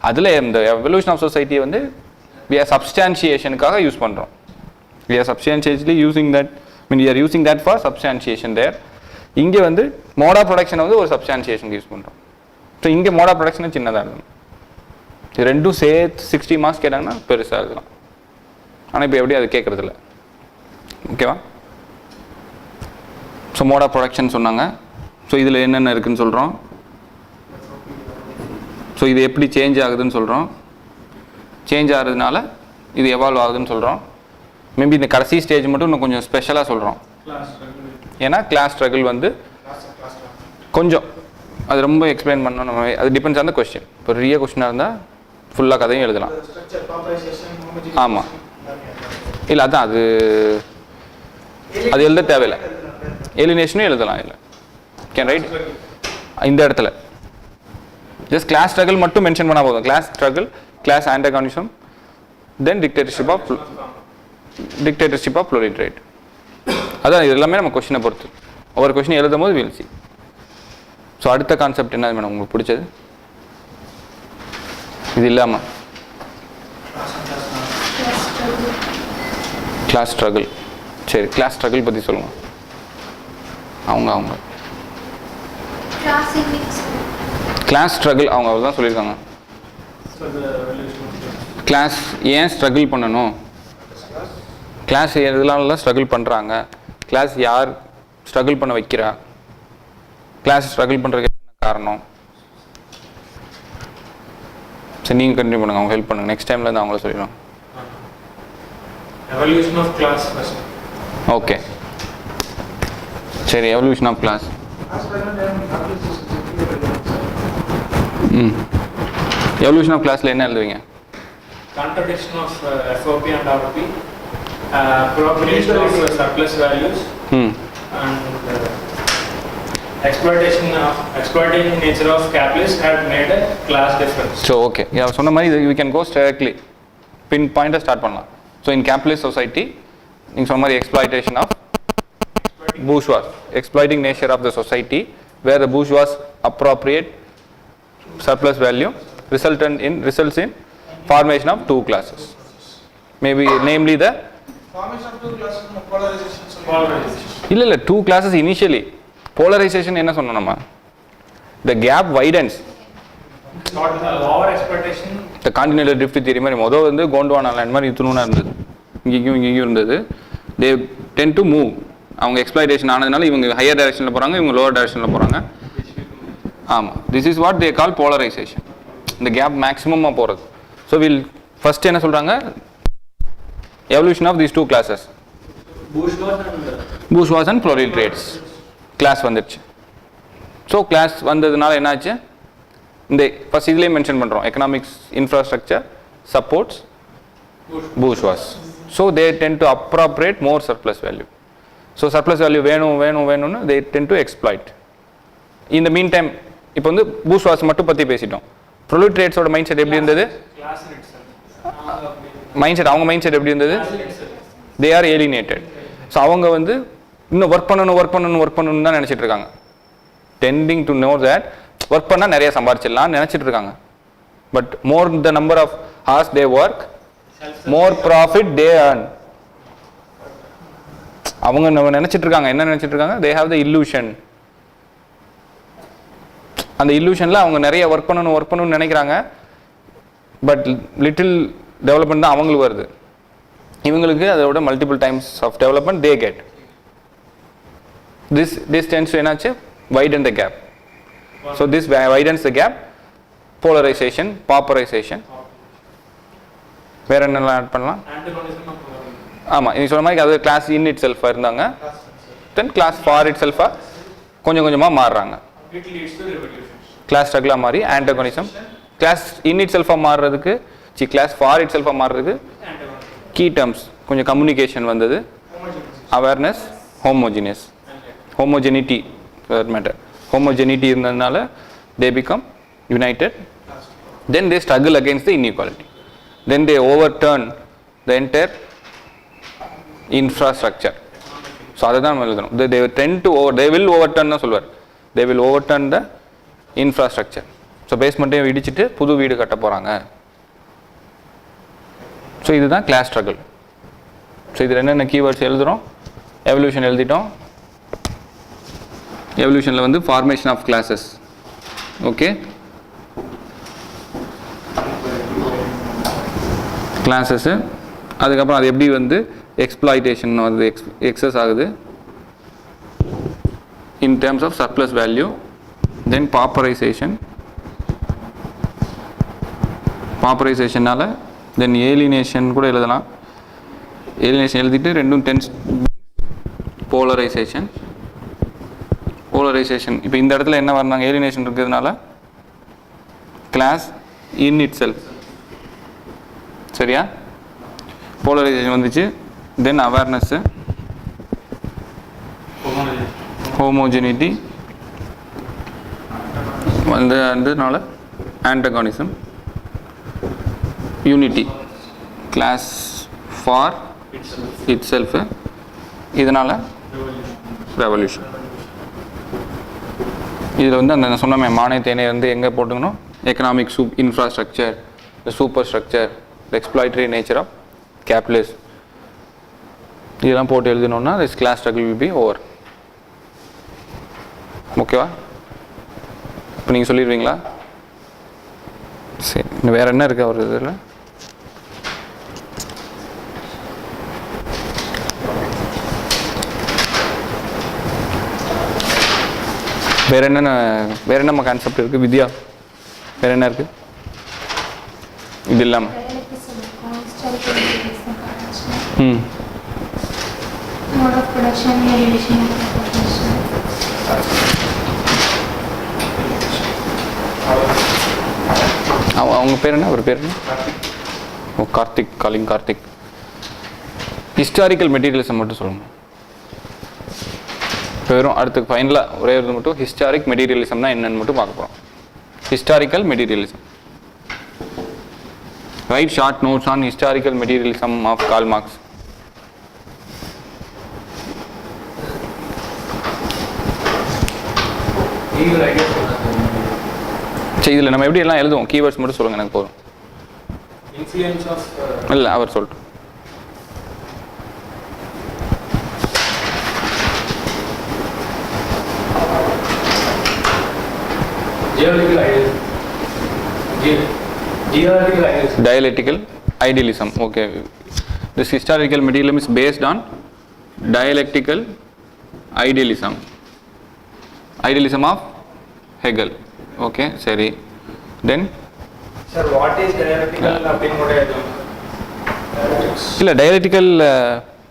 அதில் இந்த evolution of society வந்து we are substantiationக்காக யூஸ் பண்ணுறோம். We are substantially using that, I mean we are using that for substantiation there. இங்கே வந்து mode of production வந்து ஒரு substantiation யூஸ் பண்ணுறோம். So இங்கே mode of production சின்னதாக இருக்கும். இது ரெண்டும் சேர்த்து 60 மார்க்ஸ் கேட்டாங்கன்னா பெருசாக இருக்கலாம். ஆனால் இப்போ எப்படி அது கேட்குறதில்ல. ஓகேவா? ஸோ மோட் ஆஃப் ப்ரொடக்ஷன் சொன்னாங்க. ஸோ இதில் என்னென்ன இருக்குதுன்னு சொல்கிறோம். ஸோ இது எப்படி சேஞ்ச் ஆகுதுன்னு சொல்கிறோம். சேஞ்ச் ஆகிறதுனால இது எவால்வ் ஆகுதுன்னு சொல்கிறோம். மேபி இந்த கடைசி ஸ்டேஜ் மட்டும் இன்னும் கொஞ்சம் ஸ்பெஷலாக சொல்கிறோம். ஏன்னா கிளாஸ் ஸ்ட்ரகிள் வந்து கொஞ்சம் அது ரொம்ப எக்ஸ்பிளைன் பண்ணணும். நம்ம அது டிபெண்ட்ஸ் ஆன் த கொஸ்டின். இப்போ பெரிய கொஸ்டினாக இருந்தால் ஃபுல்லாக கதையும் எழுதலாம். ஆமாம், இல்லை அதான் அது எழுத தேவையில்லை. எலினேஷனும் எழுதலாம். இல்லை கேன் ரைட் இந்த இடத்துல ஜஸ்ட் கிளாஸ் ஸ்ட்ரகிள் மட்டும் மென்ஷன் பண்ணால் போதும். Class struggle, class antagonism, then dictatorship of proletariat. அதான் இது எல்லாமே நம்ம கொஸ்டினை பொறுத்து. ஒவ்வொரு கொஸ்டின் எழுதும் போது வீல் சி. ஸோ அடுத்த கான்செப்ட் என்ன மேடம் உங்களுக்கு பிடிச்சது? இது இல்லாமல் கிளாஸ் ஸ்ட்ரகிள். சரி, கிளாஸ் ஸ்ட்ரகிள் பற்றி சொல்லுங்கள். அவங்க கிளாஸ் ஸ்ட்ரகிள் அவங்க தான் சொல்லியிருக்காங்க. கிளாஸ் ஏன் ஸ்ட்ரகிள் பண்ணணும், கிளாஸ் எதுலாம் ஸ்ட்ரகிள் பண்ணுறாங்க, கிளாஸ் யார் ஸ்ட்ரகிள் பண்ண வைக்கிறா, கிளாஸ் ஸ்ட்ரகிள் பண்ணுறதுக்கு என்ன காரணம். சரி நீங்கள் கண்டினியூ பண்ணுங்கள், அவங்க ஹெல்ப் பண்ணுங்கள். நெக்ஸ்ட் டைமில் இருந்து அவங்கள சொல்லிடுவோம். Evolution of class first. Okay சரி, evolution of class. Evolution of கிளாஸில் என்ன எழுதுவீங்க? Contradiction of FOP and RP, appropriation of surplus values, and exploitation nature of capitalists had made a class difference. So okay, சொன்ன மாதிரி we can go directly pin point start பண்ணலாம். So in capitalist society நீங்க சொன்ன மாதிரி exploitation of bourgeois, exploiting nature of the society where the bourgeois appropriate surplus value results in formation of two classes. Maybe namely the Formation of two classes polarization. Polarization. இல்ல two classes initially. Polarization என்ன சொன்னோம் நம்ம? The gap widens. What is the over exploitation? The continental drift theory மாதிரி மொதல் வந்து Gondwana land மாதிரி இத்துணுனா இருந்தது, இங்கேயும் இருந்தது. They tend to move. அவங்க எக்ஸ்ப்ளாய்டேஷன் ஆனதுனால இவங்க ஹையர் டைரக்ஷனில் போகிறாங்க, இவங்க லோவர் டைரக்ஷனில் போகிறாங்க. ஆமாம், this is what they call polarisation. இந்த கேப் மேக்ஸிமமாக போகிறது. ஸோ வில் ஃபர்ஸ்ட் என்ன சொல்கிறாங்க, evolution of these two classes. Bourgeois and proletariats class வந்துடுச்சு. ஸோ கிளாஸ் வந்ததுனால என்னாச்சு, இந்த ஃபர்ஸ்ட் இதுலேயே மென்ஷன் பண்ணுறோம், economics infrastructure supports bourgeois. So they tend to appropriate more surplus value. So surplus value வேணும்னு they tend to exploit. இந்த mean time இப்போ வந்து பூர்ஷ்வாஸ் மட்டும் பற்றி பேசிட்டோம். ப்ரோலிட்ரேட்ஸோட மைண்ட் செட் எப்படி இருந்தது, அவங்க மைண்ட் செட் எப்படி இருந்தது, தே ஆர் ஏலினேட்டட். ஸோ அவங்க வந்து இன்னும் ஒர்க் பண்ணணும் தான் நினச்சிட்டு இருக்காங்க. Tending to know that work பண்ணால் நிறைய சம்பாரிச்சிடலாம்னு நினச்சிட்டு இருக்காங்க. But more the number of hours they work, more profit they earn. அவங்க நினச்சிட்டு இருக்காங்க, என்ன நினச்சிட்டு இருக்காங்க, தே ஹாவ் த இல்லூஷன். அந்த இல்லூஷனில் அவங்க நிறைய ஒர்க் பண்ணணும்னு நினைக்கிறாங்க. பட் லிட்டில் டெவலப்மெண்ட் தான் அவங்களுக்கு வருது. இவங்களுக்கு அதோட multiple times of development they get. This tends என்னாச்சு, widen the gap. So this widens the gap. Polarization, pauperization. வேற என்னெல்லாம் ஆட் பண்ணலாம்? ஆமாம், நீங்கள் சொன்ன மாதிரி அது கிளாஸ் இன் இட் செல்ஃபாக இருந்தாங்க, தென் கிளாஸ் ஃபார் இட் செல்ஃபாக கொஞ்சமாக மாறுறாங்க. கிளாஸ் ஸ்ட்ரகிளாக மாறி ஆன்டகோனிசம். கிளாஸ் இன் இட் செல்ஃபாக மாறுறதுக்கு, கிளாஸ் ஃபார் இட் செல்ஃபாக மாறுறதுக்கு கீ டேர்ம்ஸ் கொஞ்சம் கம்யூனிகேஷன் வந்தது, அவேர்னஸ், ஹோமோஜெனிட்டி மேட்டர். ஹோமோஜெனிட்டி இருந்ததுனால they become united, then they struggle against the inequality, then they overturn the entire infrastructure. So அதை தான் நம்ம எழுதணும். they will overturn தான் சொல்லுவார், they will overturn the infrastructure. So பேஸ்மெண்ட்டையும் இடிச்சிட்டு புது வீடு கட்ட போகிறாங்க. ஸோ இதுதான் கிளாஸ் ஸ்ட்ரகிள். ஸோ இதில் என்னென்ன கீவேர்ட்ஸ் எழுதுகிறோம், எவல்யூஷன் எழுதிட்டோம். எவல்யூஷனில் வந்து formation of classes, okay, classes. அதுக்கப்புறம் அது எப்படி வந்து எக்ஸ்ப்ளாய்டேஷன் வந்து எக்ஸஸ் ஆகுது in terms of surplus value. Then பாப்பரைசேஷனால் தென் ஏலினேஷன் கூட எழுதலாம். ஏலினேஷன் எழுதிட்டு ரெண்டும் டென்ஸ் போலரைசேஷன். இப்போ இந்த இடத்துல என்ன வந்தாங்க, ஏலினேஷன் இருக்கிறதுனால கிளாஸ் இன் இட் செல்ஃப், சரியா, போலரைசேஷன் வந்துச்சு. தென் அவேர்னஸ்ஸு, ஹோமோஜெனிட்டி வந்ததுனால ஆன்டகானிசம், யூனிட்டி, கிளாஸ் ஃபார் இட் செல்ஃபு, இதனால் ரெவல்யூஷன். இதில் வந்து அந்த சொன்னமே மானிய தேனை வந்து எங்கே போட்டுக்கணும், economic infrastructure, the super structure, the exploitary nature of capitalist, இதெல்லாம் போட்டு எழுதினோன்னா this class struggle will be over. ஓகேவா? இப்போ நீங்கள் சொல்லிடுவீங்களா? சரி, இன்னும் வேறு என்ன இருக்குது அவர் இதில்? வேறு என்ன கான்செப்ட் இருக்குது வித்யா? வேறு என்ன இருக்குது இது இல்லாமல்? Mode of production, evolution of production. அவங்க பேர் என்ன, அவர் பேர் என்ன? ஓ, Karthik, calling Karthik. Historical materialism மட்டும் சொல்லணும். வெறும் அடுத்து ஃபைனலாக ஒரே இது மட்டும், ஹிஸ்டாரிக் மெட்டீரியலிசம்னா என்னன்னு மட்டும் பார்க்க போகிறோம். Historical materialism. Write short notes on historical materialism of Karl Marx. சரி, இதில் நம்ம எப்படி எல்லாம் எழுதுவோம்? கீவேர்ட்ஸ் மட்டும் சொல்லுங்கள், எனக்கு போதும். இன்ஃப்ளூயன்ஸ் ஆஃப் இல்லை, அவர் சொல்லிட்டு. Dialectical idealism. Okay. This historical materialism is based on dialectical idealism. Idealism of Hegel. Okay, சரி. Then sir what is dialectical அப்படின்னு கூட எழுதுவோம். இல்லை டயலெக்டிக்கல்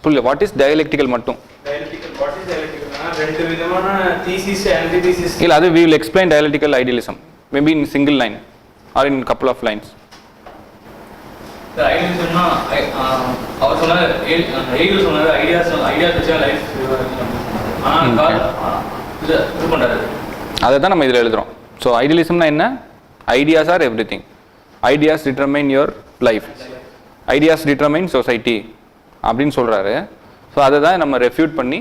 புரியல. வாட் இஸ் டயலெக்டிக்கல் மட்டும்? டயலெக்டிக்கல் வாட் இஸ் டயலெக்டிக்கல்னா ரெண்டு விதமான தீசிஸ் ஆன்டிதீசிஸ். இல்லை, அது we will explain dialectical idealism maybe in single line or in couple of lines. ஐடியல்ஸ்னா அவர் சொன்னார், ஹெகல் சொன்னார் ஐடியாஸ் வச்சா லைஃப் ஆனால் இது பண்ணுறாரு. அதை தான் நம்ம இதில் எழுதுகிறோம். ஸோ ஐடியலிசம்னா என்ன? Ideas are everything. Ideas determine your life, ideas determine society அப்படின்னு சொல்கிறாரு. ஸோ அதை தான் நம்ம ரெஃப்யூட் பண்ணி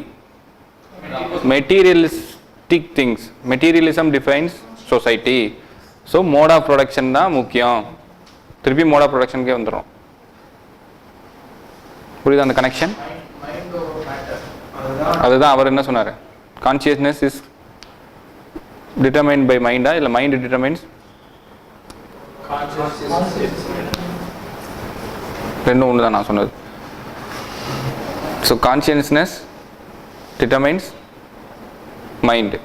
materialistic things, materialism defines society. So mode of production தான் முக்கியம். திருப்பி மோட் ஆஃப் ப்ரொடக்ஷனுக்கே வந்துடும். புரியுது அந்த கனெக்ஷன்? அதுதான் அவர் என்ன சொன்னார்? கான்சியஸ்னஸ் இஸ் டிட்டர்மைன்ட் பை மைண்டா இல்லை மைண்ட் டிட்டர்மைன்ஸ்? ரெண்டும் ஒன்று தான் நான் சொன்னது. So consciousness determines mind.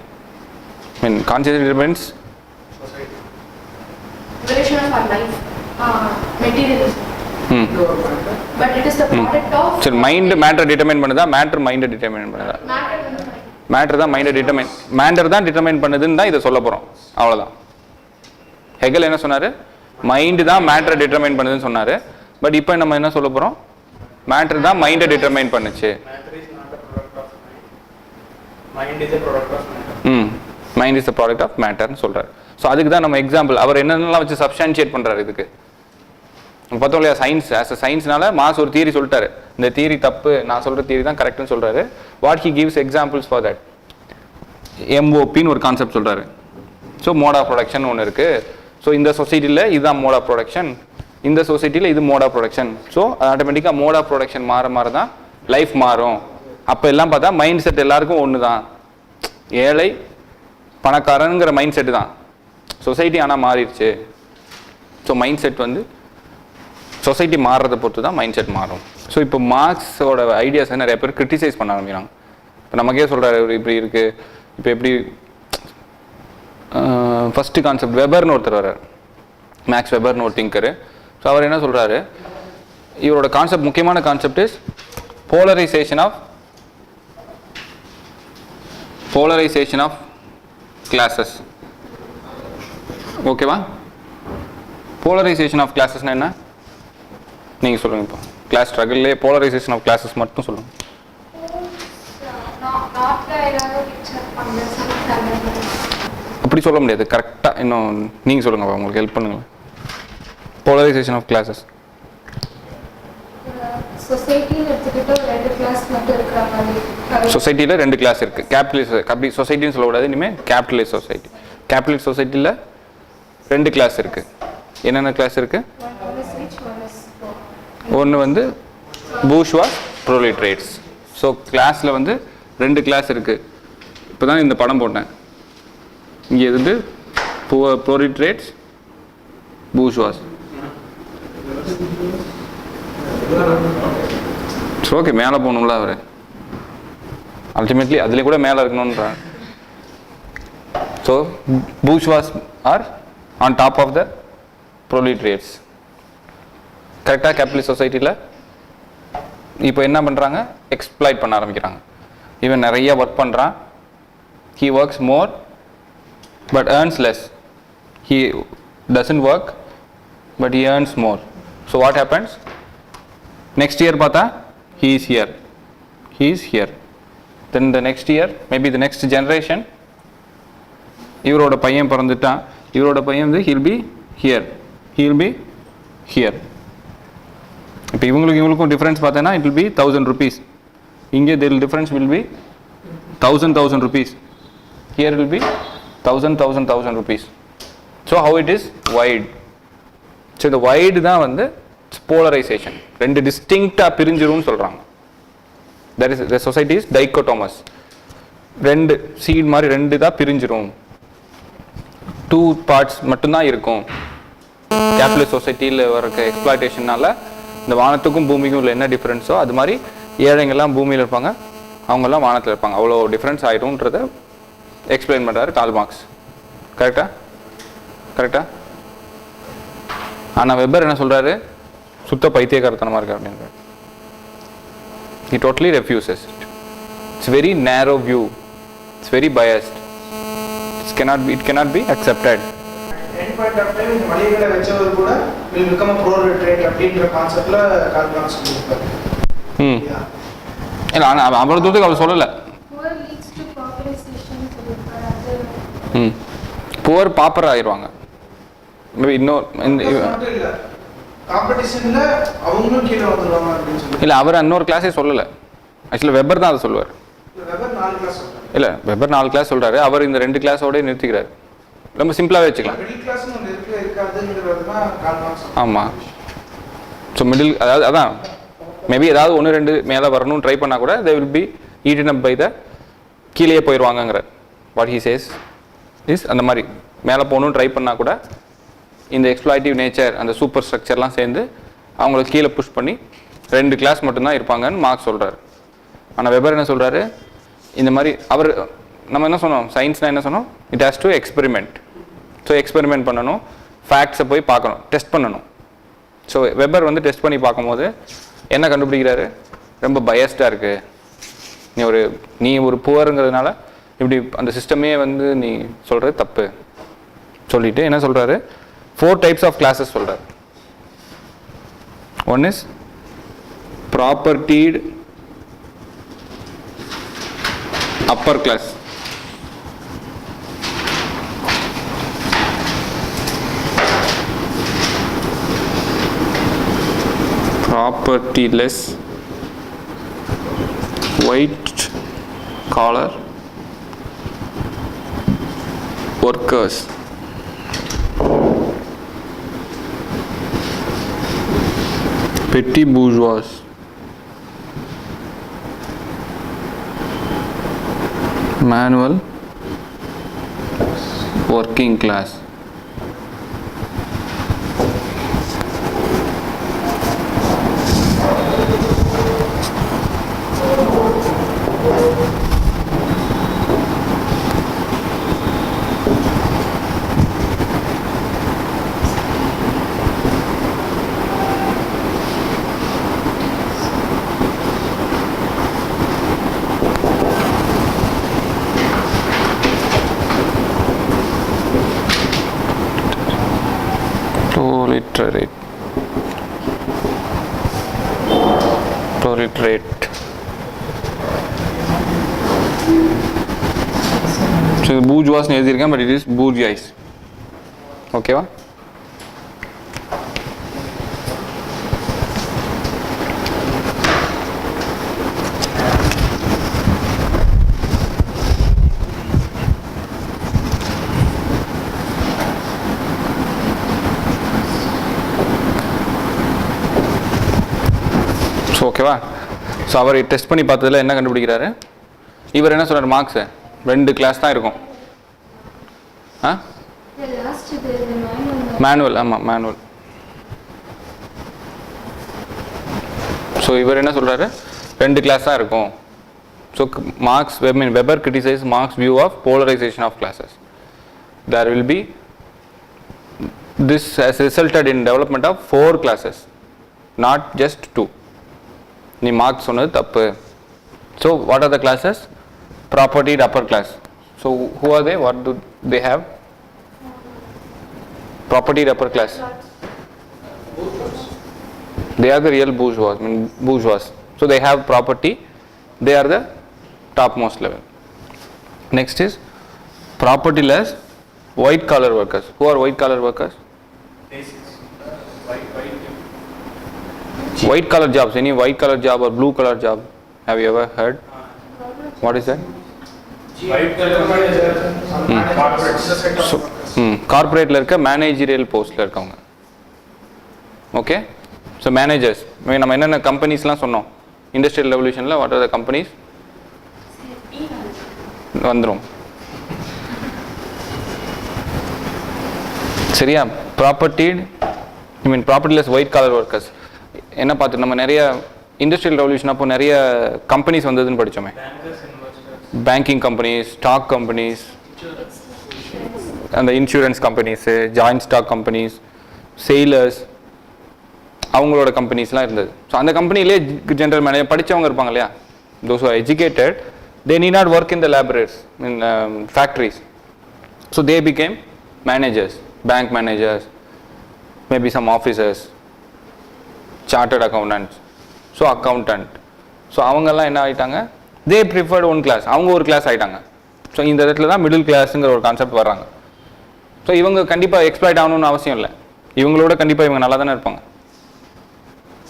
Mean conscious determines Duration of our life, materialism. But it is the product of சரி, மைண்ட் மேட்டர் டிட்டர்மைன் பண்ணுதா, மேட்டர் மைண்டை டிட்டர்மைன் பண்ணுதா? matter and mind. மேட்டர் தான் மைண்டை டிட்டர்மைன், மேட்டர் தான் டிட்டர்மைன் பண்ணுதுன்னு தான் இதை சொல்ல போகிறோம். அவ்வளோதான். ஹெகல் என்ன சொன்னார்? மைண்டு தான் மேட்டரை டிட்டர்மைன் பண்ணுதுன்னு சொன்னார். பட் இப்போ நம்ம என்ன சொல்ல போகிறோம்? மேட்டர் தான் மைண்டை டிட்டர்மைன் பண்ணுச்சு. Mind is a product of matter. Mind is the product of மேட்டர்னு சொல்கிறார். ஸோ அதுக்கு தான் நம்ம எக்ஸாம்பிள் அவர் என்னென்னலாம் வச்சு சப்ஸ்டான்ஷியேட் பண்ணுறாரு. இதுக்கு பார்த்தோம் இல்லையா, சயின்ஸ் ஆஸ் அ சயின்ஸ்னால மாஸ் ஒரு தியரி சொல்லிட்டாரு, இந்த தியரி தப்பு, நான் சொல்கிற தியரி தான் கரெக்ட்னு சொல்கிறாரு. What he gives examples for that? எம்ஓபின்னு ஒரு கான்செப்ட் சொல்கிறாரு. ஸோ மோட் ஆஃப் ப்ரொடக்ஷன் ஒன்று இருக்குது. ஸோ இந்த சொசைட்டியில் இதுதான் மோட் ஆஃப் ப்ரொடக்ஷன், இந்த சொசைட்டியில் இது மோட் ஆஃப் ப்ரொடக்ஷன். ஸோ ஆட்டோமேட்டிக்காக மோட் ஆஃப் ப்ரொடக்ஷன் மாற தான் லைஃப் மாறும். அப்போ எல்லாம் பார்த்தா மைண்ட் செட் எல்லாருக்கும் ஒன்று தான். ஏழை பணக்காரனுங்கிற மைண்ட் செட்டு தான். சொசைட்டி ஆனால் மாறிடுச்சு. ஸோ மைண்ட் செட் வந்து சொசைட்டி மாறுறதை பொறுத்து தான் மைண்ட் செட் மாறும். ஸோ இப்போ மார்க்ஸோட ஐடியாஸை நிறைய பேர் கிரிட்டிசைஸ் பண்ண ஆரம்பிக்கிறாங்க. இப்போ நமக்கே சொல்கிறாரு இப்படி இருக்குது. இப்போ எப்படி ஃபஸ்ட்டு கான்செப்ட் வெபர்னு ஒருத்தர் வர்றார், மேக்ஸ் வெபர்னு ஒரு திங்கரு. ஸோ அவர் என்ன சொல்கிறாரு? இவரோட கான்செப்ட், முக்கியமான concept is polarization of classes. ஓகேவா? போலரைசேஷன் ஆஃப் கிளாஸஸ்னா என்ன நீங்கள் சொல்லுங்கள். இப்போ கிளாஸ் ஸ்ட்ரகிள்லே போலரைசேஷன் ஆஃப் கிளாஸஸ் மட்டும் சொல்லுங்கள். Not the other picture on the side. அப்படி சொல்ல முடியாது கரெக்டாக. இன்னும் நீங்கள் சொல்லுங்கள், உங்களுக்கு ஹெல்ப் பண்ணுங்கள். Polarisation of classes. சொசைட்டின்னு எடுத்துக்கிட்டு ரெண்டு கிளாஸ் மட்டும் இருக்கிற மாதிரி. சொசைட்டியில் ரெண்டு கிளாஸ் இருக்குது. கேபிட்டலிஸ்ட், அப்படி சொசைட்டின்னு சொல்லக்கூடாது, இனிமேல் கேபிட்டலிஸ்ட் சொசைட்டி. கேபிட்டலிஸ்ட் சொசைட்டியில் ரெண்டு கிளாஸ் இருக்குது. என்னென்ன கிளாஸ் இருக்குது? ஒன்று வந்து பூர்ஷ்வா, ப்ரோலிட்ரேட்ஸ். ஸோ கிளாஸில் வந்து ரெண்டு கிளாஸ் இருக்குது. இப்போ தான் இந்த படம் போட்டேன். இங்கே இருந்து ப்ரோலிட்ரேட்ஸ், பூர்ஷ்வாஸ். ஸோ ஓகே, மேலே போகணும்ல அவர். அல்டிமேட்லி அதில் கூட மேலே இருக்கணுன்றாங்க. So bourgeois are on top of the proletariats. கரெக்டாக கேபிட்டலிஸ்ட் சொசைட்டியில் இப்போ என்ன பண்ணுறாங்க? எக்ஸ்ப்ளாய்ட் பண்ண ஆரம்பிக்கிறாங்க. இவன் நிறைய ஒர்க் பண்ணுறான். He works more but earns less. He doesn't work but he earns more. So what happens? Next year பார்த்தா he is here. Then the next year, maybe the next generation, இவரோட பையன் பிறந்துட்டான். இவரோட பையன் வந்து he'll be here. இப்போ இவங்களுக்கும் difference பார்த்தேன்னா it will be 1000 rupees. இங்கே the difference will be 1000 rupees. Here will be 1000 rupees. So how it is wide. So இந்த வைடு தான் வந்து போலரைசேஷன். ரெண்டு டிஸ்டிங்க்டாக பிரிஞ்சிரும்னு சொல்கிறாங்க. That is the society is dichotomous. ரெண்டு சீட் மாதிரி ரெண்டு தான் பிரிஞ்சிரும், 2 பார்ட்ஸ் மட்டும்தான் இருக்கும். கேபிட்டலிஸ்ட் சொசைட்டியில் வர எக்ஸ்ப்ளாய்டேஷனால இந்த வானத்துக்கும் பூமிக்கும் உள்ள என்ன டிஃப்ரென்ஸோ அது மாதிரி ஏழைங்கள்லாம் பூமியில் இருப்பாங்க, அவங்கெல்லாம் வானத்தில் இருப்பாங்க. அவ்வளோ டிஃப்ரென்ஸ் ஆகிடும்ன்றத எக்ஸ்பிளைன் பண்ணுறாரு கார்ல் மார்க்ஸ். கரெக்டா? கரெக்டா? ஆனால் வெப்பர் என்ன சொல்கிறாரு? சுத்த பைத்தியக்காரத்தனமாக இருக்கு அப்படின்றார். He totally refuses it. It's very narrow view. It's very biased. It cannot be accepted. End point of time இந்த மளிகைகளை வச்சவர் கூட will become a proletaire அப்படின்ற கான்செப்ட்ல கார்ல் மார்க்ஸ் சொல்லியிருப்பாரு. இல்லை ஆனால் அவ்வளோ தூரத்துக்கு அவர் சொல்லலை. Poor leads to pauperization சொல்லியிருப்பாரு. புவர் பாப்பர் ஆயிடுவாங்க. மேபி இன்னும் காம்படிஷன்ல அவங்களும் கீழே வந்துருவாங்க அப்படின்னு சொல்லி. இல்லை அவர் இன்னொரு கிளாஸே சொல்லலை. ஆக்சுவலி வெப்பர் தான் அதை சொல்லுவார். வெபர் 4 கிளாஸ் சொல்றாரு. இல்லை வெப்பர் 4 கிளாஸ் சொல்கிறாரு. அவர் இந்த 2 கிளாஸோடய நிறுத்திக்கிறார். ரொம்ப சிம்பிளாகவே வச்சுக்கலாம். மிடில் கிளாஸ் ஒன்று இருக்காதுங்கிறது தான் கார்ல் மார்க்ஸ். ஆமாம். ஸோ மிடில் அதாவது அதான் மேபி ஏதாவது 1-2 மேலே வரணும்னு ட்ரை பண்ணால் கூட they will be eaten up by the கீழே போயிடுவாங்கங்கிற வாட் ஹி சேஸ் இஸ் அந்த மாதிரி மேலே போகணும்னு ட்ரை பண்ணால் கூட இந்த எக்ஸ்ப்ளாய்டிவ் நேச்சர் அந்த சூப்பர் ஸ்ட்ரக்சர்லாம் சேர்ந்து அவங்கள கீழே புஷ் பண்ணி 2 கிளாஸ் மட்டும்தான் இருப்பாங்கன்னு மார்க்ஸ் சொல்கிறாரு. ஆனால் வெபர் என்ன சொல்கிறாரு? இந்த மாதிரி அவர் நம்ம என்ன சொன்னோம், சயின்ஸ்னால் என்ன சொன்னோம், it has to experiment. So experiment பண்ணணும், ஃபேக்ட்ஸை போய் பார்க்கணும், டெஸ்ட் பண்ணணும். ஸோ வெபர் வந்து டெஸ்ட் பண்ணி பார்க்கும்போது என்ன கண்டுபிடிக்கிறாரு? ரொம்ப பயஸ்டாக இருக்குது, நீ ஒரு புவருங்கிறதுனால இப்படி அந்த சிஸ்டமே வந்து நீ சொல்கிறது தப்பு சொல்லிட்டு என்ன சொல்கிறாரு? 4 types of classes சொல்கிறார். One is propertied upper class. Propertyless white collar workers. Petty bourgeois. Manual working class. Proletariat. So bourgeois எழுதியிருக்கேன், but it is bourgeois. ஓகேவா? ஸோ ஓகேவா? ஸோ அவர் டெஸ்ட் பண்ணி பார்த்ததில் என்ன கண்டுபிடிக்கிறாரு? இவர் என்ன சொல்கிறார்? மார்க்ஸு 2 கிளாஸ் தான் இருக்கும். ஆ மேனுவல். ஆமாம் மேனுவல். ஸோ இவர் என்ன சொல்கிறாரு? 2 கிளாஸ் தான் இருக்கும். So Marx Weber criticise Marx view of polarisation of classes. There will be this has resulted in development of 4 classes, not just 2. நீ மார்க்ஸ் சொன்னது தப்பு. So what are the classes? Propertied upper class. So who are they? What do they have? Propertied upper class. They are the real bourgeois. Bourgeois. So they have property. They are the topmost level. Next is propertyless white collar workers. Who are white collar workers? White collar jobs. Any white collar job or blue collar job? Have you ever heard? What is that? White color கார்ப்பரேட்டில் இருக்க managerial போஸ்ட்டில் இருக்கவங்க. Okay, so managers நம்ம என்னென்ன கம்பெனிஸ்லாம் சொன்னோம் industrial ரெவல்யூஷனில், what are the companies வந்துடும். சரியா? ப்ராப்பர்ட்டிலெஸ் ஒயிட் காலர் ஒர்க்கர்ஸ் என்ன பார்த்து நம்ம நிறைய இண்டஸ்ட்ரியல் ரெவல்யூஷன் அப்போ நிறைய கம்பெனிஸ் வந்ததுன்னு படித்தோமே. பேங்கிங் கம்பெனிஸ், ஸ்டாக் கம்பெனிஸ், அந்த insurance companies, joint stock companies, sailors, அவங்களோட கம்பெனிஸ்லாம் இருந்தது. ஸோ அந்த கம்பெனிலே ஜென்ரல் மேனேஜர் படித்தவங்க இருப்பாங்க இல்லையா, those who are educated, they need not work in the laboratories, in factories. So they became managers, bank managers, maybe some officers, chartered accountants, so accountant. So அவங்கெல்லாம் என்ன ஆகிட்டாங்க, they preferred one class, அவங்க ஒரு class ஆகிட்டாங்க. So இந்த இடத்துல தான் middle கிளாஸுங்கிற ஒரு கான்செப்ட் வர்றாங்க. ஸோ இவங்க கண்டிப்பாக எக்ஸ்ப்ளாய்ட் ஆகணும்னு அவசியம் இல்லை, இவங்களோட கண்டிப்பாக இவங்க நல்லா தானே இருப்பாங்க.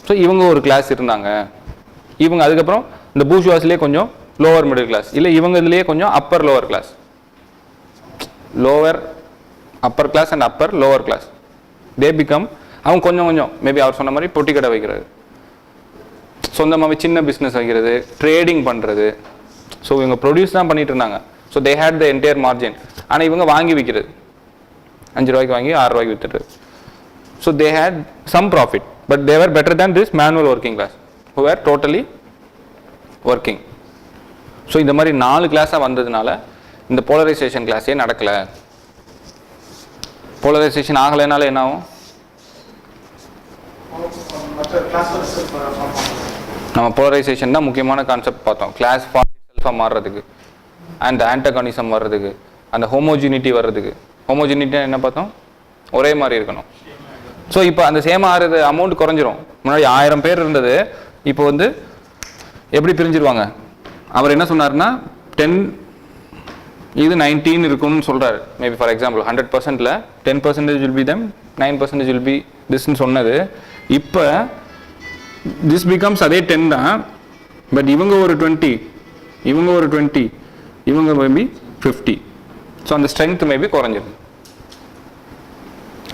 ஸோ இவங்க ஒரு கிளாஸ் இருந்தாங்க. இவங்க அதுக்கப்புறம் இந்த பூர்ஜுவாஸ்லேயே கொஞ்சம் லோவர் மிடில் கிளாஸ், இல்லை இவங்க இதுலேயே கொஞ்சம் upper lower class, lower upper class and upper lower class, they become. அவங்க கொஞ்சம் கொஞ்சம் மேபி அவர் சொன்ன மாதிரி பொட்டி கடை வைக்கிறது, சொந்தமாகவே சின்ன பிஸ்னஸ் வைக்கிறது, ட்ரேடிங் பண்ணுறது. ஸோ இவங்க ப்ரொடியூஸ் தான் பண்ணிட்டு இருந்தாங்க. So they had the entire margin. ஆனால் இவங்க வாங்கி விற்கிறது, 5 ரூபாய்க்கு வாங்கி 6 ரூபாய்க்கு விற்றுறது. So they had some profit, but they were better than this manual working class who were totally working. So இந்த மாதிரி 4 கிளாஸாக வந்ததுனால இந்த போலரைசேஷன் கிளாஸே நடக்கலை. போலரைசேஷன் ஆகலைனால என்ன ஆகும், நம்ம போலரைசேஷன் தான் முக்கியமான கான்செப்ட் பார்த்தோம். கிளாஸ் ஃபார்ம் செல்ஃபாக மாறுறதுக்கு, அண்ட் ஆன்டகானிசம் வர்றதுக்கு, அந்த ஹோமோஜினிட்டி வர்றதுக்கு. ஹோமோஜினிட்டி என்ன பார்த்தோம், ஒரே மாதிரி இருக்கணும். ஸோ இப்போ அந்த சேம் ஆறுது அமௌண்ட் குறைஞ்சிரும். முன்னாடி 1000 பேர் இருந்தது, இப்போ வந்து எப்படி பிரிஞ்சிருவாங்க. அவர் என்ன சொன்னார்னா 10 இது 19 இருக்கும்னு சொல்கிறாரு. மேபி ஃபார் எக்ஸாம்பிள் 100%ல் 10% will be them, 9% will be திஸ்ன்னு சொன்னது. இப்போ திஸ் பிகம்ஸ் அதே 10 தான், பட் இவங்க ஒரு 20, இவங்க ஒரு 20, இவங்க மேபி 50. ஸோ அந்த ஸ்ட்ரென்த் மேபி குறைஞ்சிடும்.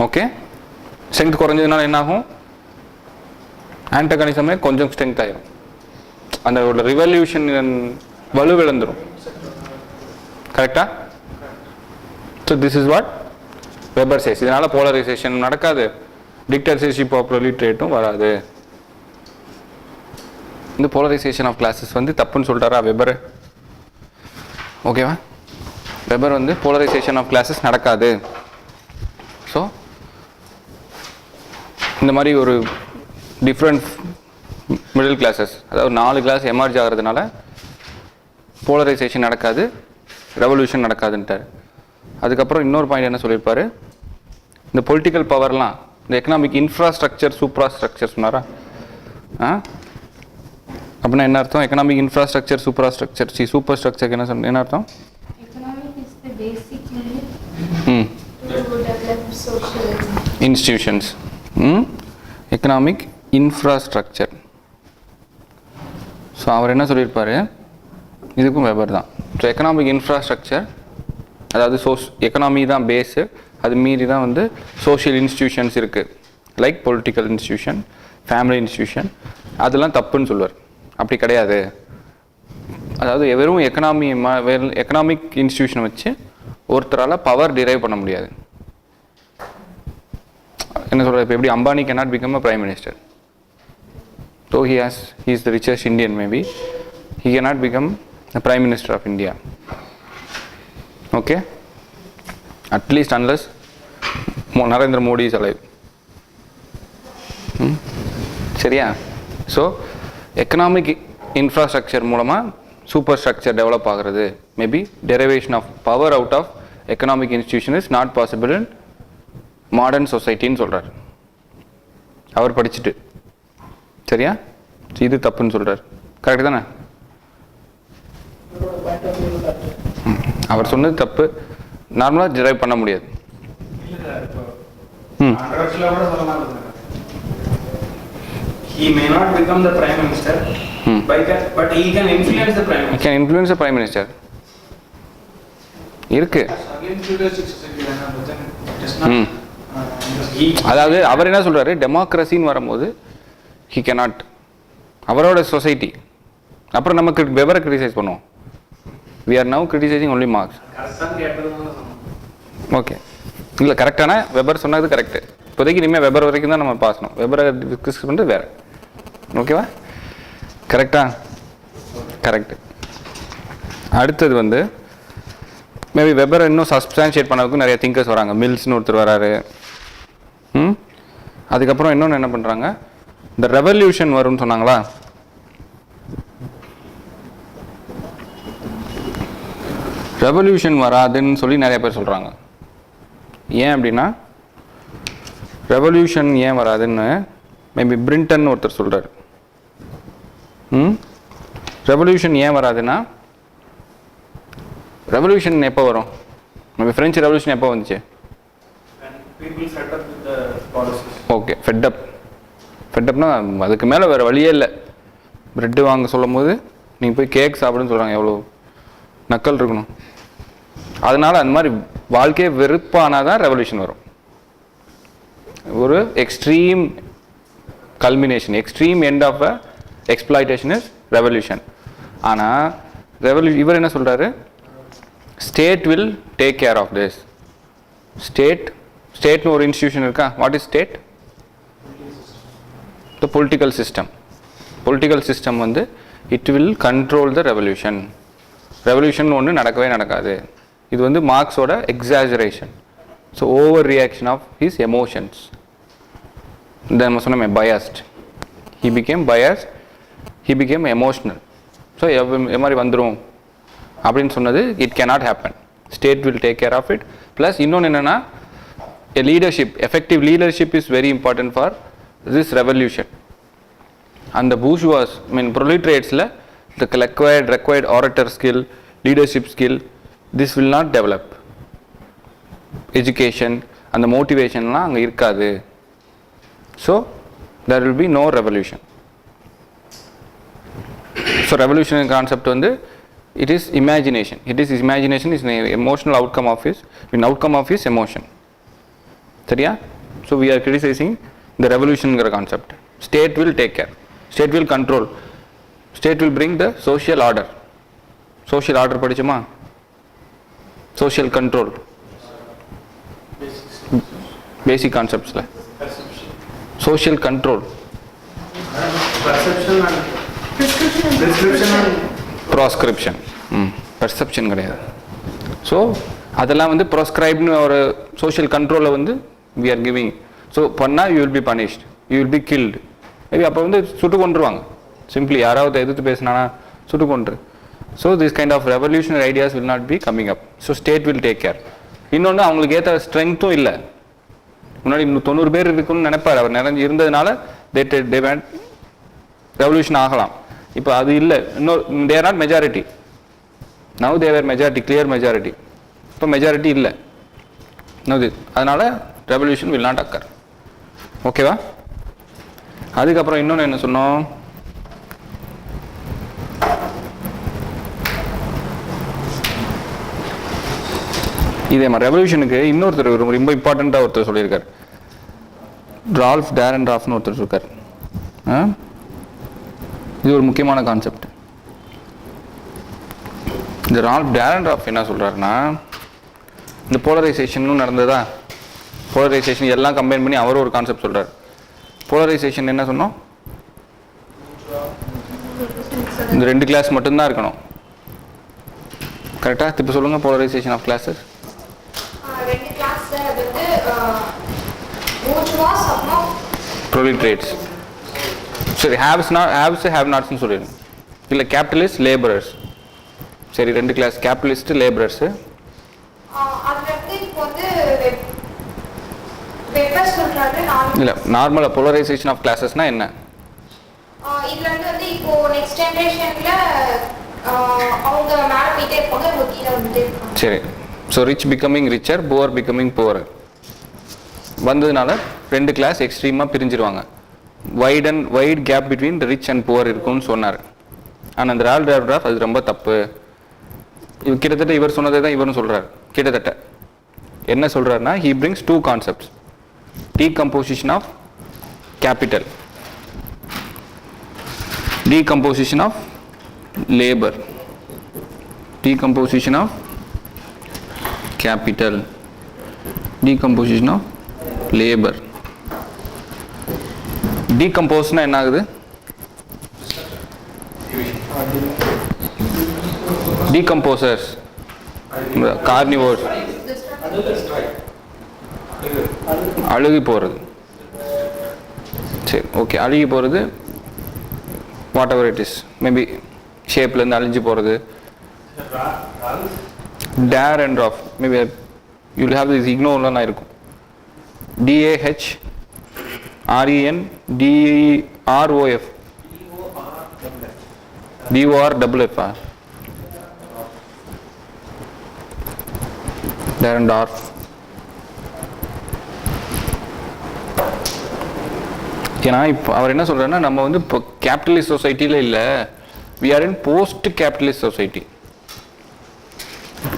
ஓகே, ஸ்ட்ரென்த் குறைஞ்சதுனால என்ன ஆகும், ஆன்டகானிசமே கொஞ்சம் ஸ்ட்ரென்த் ஆயிரும், அந்த ஒரு ரிவல்யூஷன் வலுவிழந்துடும். கரெக்டா? So this is what Weber says. இதனால போலரைசேஷன் நடக்காது, டிக்டேட்டர்ஷிப் ஆஃப் ப்ரொலிட்ரேட்டும் வராது. இந்த போலரைசேஷன் ஆஃப் கிளாஸஸ் வந்து தப்புன்னு சொல்லிட்டாரா வெபர்? ஓகேவா? வெபர் வந்து போலரைசேஷன் ஆஃப் கிளாஸஸ் நடக்காது. ஸோ இந்த மாதிரி ஒரு டிஃப்ரெண்ட் மிடில் கிளாஸஸ், அதாவது 4 கிளாஸ் எமர்ஜ் ஆகிறதுனால போலரைசேஷன் நடக்காது, ரெவல்யூஷன் நடக்காதுன்ட்டார். அதுக்கப்புறம் இன்னொரு பாயிண்ட் என்ன சொல்லியிருப்பார், இந்த பொலிட்டிக்கல் பவர்லாம், இந்த எக்கனாமிக் இன்ஃப்ராஸ்ட்ரக்சர் சூப்ரா ஸ்ட்ரக்சர் சொன்னாரா? அப்படின்னா என்ன அர்த்தம்? எக்கனாமிக் இன்ஃப்ராஸ்ட்ரக்சர் சூப்பர் ஸ்ட்ரக்சருக்கு என்ன அர்த்தம்? Economic is the basic need to develop social institutions. Economic infrastructure. So அவர் என்ன சொல்லியிருப்பார், இதுக்கும் வெபர் தான். ஸோ எக்கனாமிக் இன்ஃப்ராஸ்ட்ரக்சர், அதாவது எக்கனாமி தான் பேஸு, அது மீறி தான் வந்து சோஷியல் இன்ஸ்டிடியூஷன்ஸ் இருக்குது, like political institution, family institution, அதெல்லாம் தப்புன்னு சொல்லுவார். அப்படி கிடையாது. அதாவது வெறும் எக்கனாமிக் இன்ஸ்டிடியூஷனை வச்சு ஒருத்தரால் பவர் டிரைவ் பண்ண முடியாது. என்ன சொல்கிறார், இப்போ எப்படி Ambani cannot become a prime minister, though he is the richest Indian, maybe he cannot become the prime minister of India. Okay, at least unless Narendra Modi is alive. சரியா? So economic infrastructure மூலமாக super structure develop ஆகிறது. Maybe derivation of power out of economic institution is not possible in modern சொசைட்டின்னு சொல்கிறார் அவர் படிச்சுட்டு. சரியா? இது தப்புன்னு சொல்கிறார். கரெக்டு தானே? அவர் சொன்னது தப்பு, நார்மலாக டிரைவ் பண்ண முடியாது. He may not become the prime minister, but he can influence the prime minister. He can influence the prime minister. இருக்கு. Against feudalistic society தானே, but then it is not, ம். he- அதாவது அவர் என்ன சொல்றாரு, டெமோக்ரஸின்னு வரும்போது ஹி cannot, அவரோட society. அப்புறம் நமக்கு வெபரை கிரிட்டிசைஸ் பண்ணுவோம். we are now criticizing only Marx. கரெக்டாக கேட்டதுனால சொன்னோம். ஓகே, இல்லை கரெக்டான வெபர் சொன்னது கரெக்டு. இப்போதைக்கு இனிமேல் வெபர் வரைக்கும் தான் நம்ம பாசணும், வெபரை டிஸ்கஸ் பண்ணுறது வேறு. ஓகேவா? கரெக்டா? கரெக்டு. அடுத்தது வந்து மேபி வெபரை இன்னும் சப்ஸ்டான்ஷியேட் பண்ணதுக்கும் நிறைய திங்கர்ஸ் வராங்க. மில்ஸ்னு ஒருத்தர் வராரு. அதுக்கப்புறம் இன்னொன்று என்ன பண்ணுறாங்க, இந்த ரெவல்யூஷன் வரும்னு சொன்னாங்களா? ரெவல்யூஷன் வராதுன்னு சொல்லி நிறைய பேர் சொல்கிறாங்க. ஏன் அப்படின்னா, ரெவல்யூஷன் ஏன் வராதுன்னு மேபி பிரிண்டன் ஒருத்தர் சொல்கிறார். ரெவல்யூஷன் ஏன் வராதுன்னா, ரெவல்யூஷன் எப்போ வரும்? மேபி ஃப்ரெஞ்சு ரெவல்யூஷன் எப்போ வந்துச்சு? People fed up with the policies. Okay, fed up. ஃபெட்டப்னா அதுக்கு மேலே வேறு வழியே இல்லை. ப்ரெட்டு வாங்க சொல்லும் போது நீங்கள் போய் கேக் சாப்பிடுன்னு சொல்கிறாங்க. எவ்வளோ நக்கல் இருக்கணும். அதனால் அந்த மாதிரி வாழ்க்கையை வெறுப்பானால் தான் ரெவல்யூஷன் வரும். ஒரு extreme culmination, extreme end of a exploitation is revolution. ஆனால் இவர் என்ன சொல்கிறாரு, state will take care of this. ஸ்டேட்னு ஒரு இன்ஸ்டிடியூஷன் இருக்கா? What is state? The political system. Political system வந்து it will control the revolution. Revolution ஒன்று நடக்கவே நடக்காது. இது வந்து மார்க்ஸோட exaggeration. So over reaction of his emotions. இந்த நம்ம சொன்னோமே biased, he became biased, he became emotional. ஸோ எது மாதிரி வந்துடும் அப்படின்னு சொன்னது it cannot happen. State will take care of it. Plus இன்னொன்று என்னென்னா, a leadership, effective leadership is very important for this revolution. And the bourgeois, I mean proletariats la, the required orator skill, leadership skill, this will not develop. Education and the motivation la anga irkadu. So there will be no revolution. So revolution concept வந்து it is imagination. Imagination is an emotional outcome of his emotion. சரியா? So we are criticising the ரெவல்யூஷனுங்கிற concept. State will take care, state will control, state will bring the social order. Social order படிச்சுமா? Social control, basic கான்செப்ட்ஸில் social control, Perception and Prescription and proscription. Perception கிடையாது. So அதெல்லாம் வந்து ப்ரோஸ்கிரைப்னு ஒரு social கண்ட்ரோலை வந்து வி ஆர் கிவிங். ஸோ பண்ணால் you will be punished, you will be killed. Maybe அப்போ வந்து சுட்டு கொண்டுருவாங்க. சிம்பிளி யாராவது எதிர்த்து பேசினானா சுட்டு கொண்டு. So this kind of revolutionary ideas will not be coming up. So state will take care. இன்னொன்று, அவங்களுக்கு ஏற்ற ஸ்ட்ரென்த்தும் இல்லை. முன்னாடி 90 பேர் இருக்குன்னு நினைப்பார் அவர், நிறைஞ்சு இருந்ததுனால தே வேண்ட் ரெவல்யூஷன் ஆகலாம். இப்போ அது இல்லை. இன்னொரு they are not majority. Now they are majority, clear majority. இப்போ மெஜாரிட்டி இல்லை. அதனால ரெவல்யூஷன் வில் நாட் அக்கர். ஓகேவா? அதுக்கப்புறம் இன்னொன்று என்ன சொன்னோம், இதே மாதிரி ரெவல்யூஷனுக்கு இன்னொருத்தர் ரொம்ப இம்பார்ட்டண்ட்டாக ஒருத்தர் சொல்லியிருக்கார். ரால்ஃப் டேரன்ராஃப்னு ஒருத்தர் இருக்கார். இது ஒரு முக்கியமான கான்செப்ட். இந்த ரால்ஃப் டேரன்ராஃப் என்ன சொல்கிறாருன்னா, இந்த போலரைசேஷனும் நடந்ததா, போலரைசேஷன் எல்லாம் கம்பைன் பண்ணி அவர் ஒரு கான்செப்ட் சொல்கிறார். போலரைசேஷன் என்ன சொன்னோம், இந்த 2 கிளாஸ் மட்டும்தான் இருக்கணும். கரெக்டாக? இப்போ சொல்லுங்கள், போலரைசேஷன் ஆஃப் கிளாஸஸ். 2 கிளாஸ் அது வந்து bourgeois அப்புறம் ப்ரொலிட்ரேட்ஸ். சரி, ஹேவ்ஸ் ஹேவ் நாட்ஸ்னு சொல்லிடுங்க. இல்லை கேபிட்டலிஸ்ட், லேபரர்ஸ். சரி, 2 கிளாஸ், கேபிட்டலிஸ்ட், லேபரர்ஸு. அதுல இருந்து இப்போ வந்து வெப்பர் சொல்றாரு. இல்லை, நார்மலாக போலரைசேஷன் ஆஃப் கிளாஸஸ்னால் என்ன? இதுல இருந்து வந்து இப்போ நெக்ஸ்ட் ஜெனரேஷன்ல அவங்க மேல போயிட்டே இருப்பாங்க, அவங்க கீழே வந்துட்டே இருப்பாங்க. சரி, so rich becoming richer, poor becoming poor வந்ததுனால 2 கிளாஸ் எக்ஸ்ட்ரீமாக பிரிஞ்சிருவாங்க. Wide gap between rich and poor இருக்கும்னு சொன்னார். ஆனால் அந்த ரால்ஃப் டேரன்ராஃப் அது ரொம்ப தப்பு, கிட்டத்தட்ட இவர் சொன்னதை தான் இவரும் சொல்கிறார். கிட்டத்தட்ட என்ன சொல்கிறாருன்னா, he brings two concepts: decomposition of capital, decomposition of labor, decomposition of capital, decomposition of labor. Decomposeனா என்ன ஆகுது? Decomposers, carnivores, அழுகி போகிறது. சரி, ஓகே, அழுகி போகிறது, whatever it is, maybe ஷேப்லேருந்து அழிஞ்சு போகிறது. Dahrendorf, maybe you will have this இக்னோர்லாம் இருக்கும். DAHRENDEROF, DORFF, Dahrendorf. ஏன்னா இப்போ அவர் என்ன சொல்கிறாருன்னா, நம்ம வந்து இப்போ கேபிட்டலிஸ்ட் சொசைட்டியில் இல்லை, we are in post capitalist society.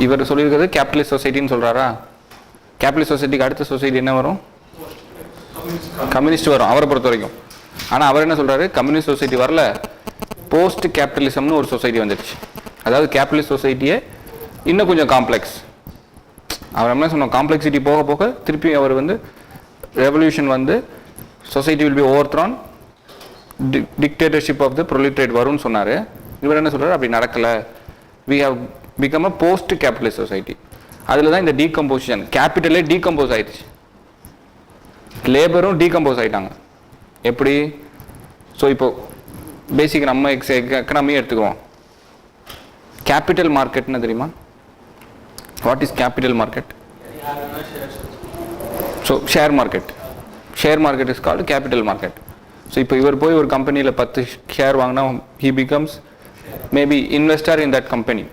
இவர் சொல்லியிருக்கிறது கேபிட்டலிஸ்ட் சொசைட்டின்னு சொல்கிறாரா? கேபிட்டலிஸ்ட் சொசைட்டிக்கு அடுத்த சொசைட்டி என்ன வரும்? கம்யூனிஸ்ட் வரும் அவரை பொறுத்த வரைக்கும். ஆனால் அவர் என்ன சொல்கிறாரு, கம்யூனிஸ்ட் சொசைட்டி வரல, போஸ்ட் கேபிட்டலிசம்னு ஒரு சொசைட்டி வந்துடுச்சு. அதாவது கேபிட்டலிஸ்ட் சொசைட்டியே இன்னும் கொஞ்சம் காம்ப்ளெக்ஸ். அவர் என்ன சொன்னோம், காம்ப்ளெக்சிட்டி போக போக திருப்பி அவர் வந்து ரெவல்யூஷன் வந்து society will be overthrown, dictatorship of the proletariat வரும்னு சொன்னார். இவர் என்ன சொல்கிறார், அப்படி நடக்கலை, we have become a post capitalist society. அதில் தான் இந்த டீகம்போசிஷன், கேபிட்டலே டீகம்போஸ் ஆயிடுச்சு, லேபரும் டீகம்போஸ் ஆகிட்டாங்க. எப்படி? ஸோ இப்போ பேசிக் நம்ம எக்கனாமியே எடுத்துக்குவோம். கேபிட்டல் மார்க்கெட்னு தெரியுமா? What is capital market? So share market, share market is called capital market. So இப்போ இவர் போய் ஒரு கம்பெனியில் 10 ஷேர் வாங்கினா he becomes maybe investor in that company.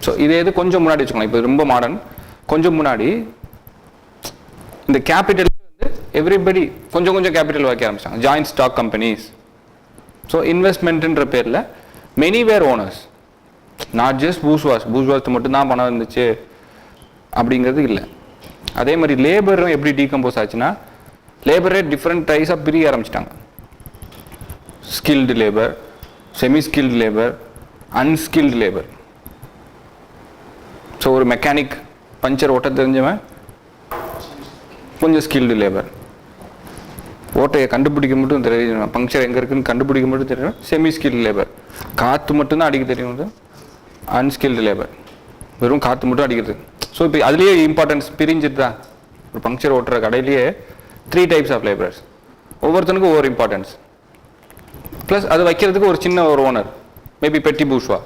So இதே இது கொஞ்சம் முன்னாடி வச்சுக்கோங்க, இப்போ ரொம்ப மாடர்ன். கொஞ்சம் முன்னாடி இந்த கேபிட்டல் வந்து எவ்ரிபடி கொஞ்சம் கொஞ்சம் கேபிட்டல் வைக்க ஆரம்பிச்சாங்க, ஜாயிண்ட் ஸ்டாக் கம்பெனிஸ். ஸோ இன்வெஸ்ட்மெண்ட்ன்ற பேரில் many were owners, not just bourgeois மட்டும்தான் பணம் இருந்துச்சு அப்படிங்கிறது இல்லை. அதே மாதிரி லேபரும் எப்படி டீகம்போஸ் ஆச்சுன்னா, லேபரே டிஃப்ரெண்ட் டைப்ஸாக பிரிய ஆரம்பிச்சிட்டாங்க. Skilled labour, semi skilled labour, unskilled labour. So ஒரு மெக்கானிக் பஞ்சர் ஓட்ட தெரிஞ்சவன் கொஞ்சம் ஸ்கில்டு லேபர், ஓட்டையை கண்டுபிடிக்க மட்டும் தெரியும், பங்க்சர் எங்கே இருக்குன்னு கண்டுபிடிக்க மட்டும் தெரியும் செமி ஸ்கில்டு லேபர். காற்று மட்டும்தான் அடிக்க தெரியும் அன்ஸ்கில்டு லேபர், வெறும் காற்று மட்டும் அடிக்கிறது. ஸோ இப்போ அதுலேயே இம்பார்ட்டன்ஸ் பிரிஞ்சுட்டு தான். ஒரு பங்க்சர் ஓட்டுற கடையிலேயே 3 டைப்ஸ் ஆஃப் லேபர்ஸ், ஒவ்வொருத்தனுக்கும் ஒவ்வொரு இம்பார்ட்டன்ஸ். ப்ளஸ் அது வைக்கிறதுக்கு ஒரு சின்ன ஒரு ஓனர், மேபி பெட்டி பூஷ்வா.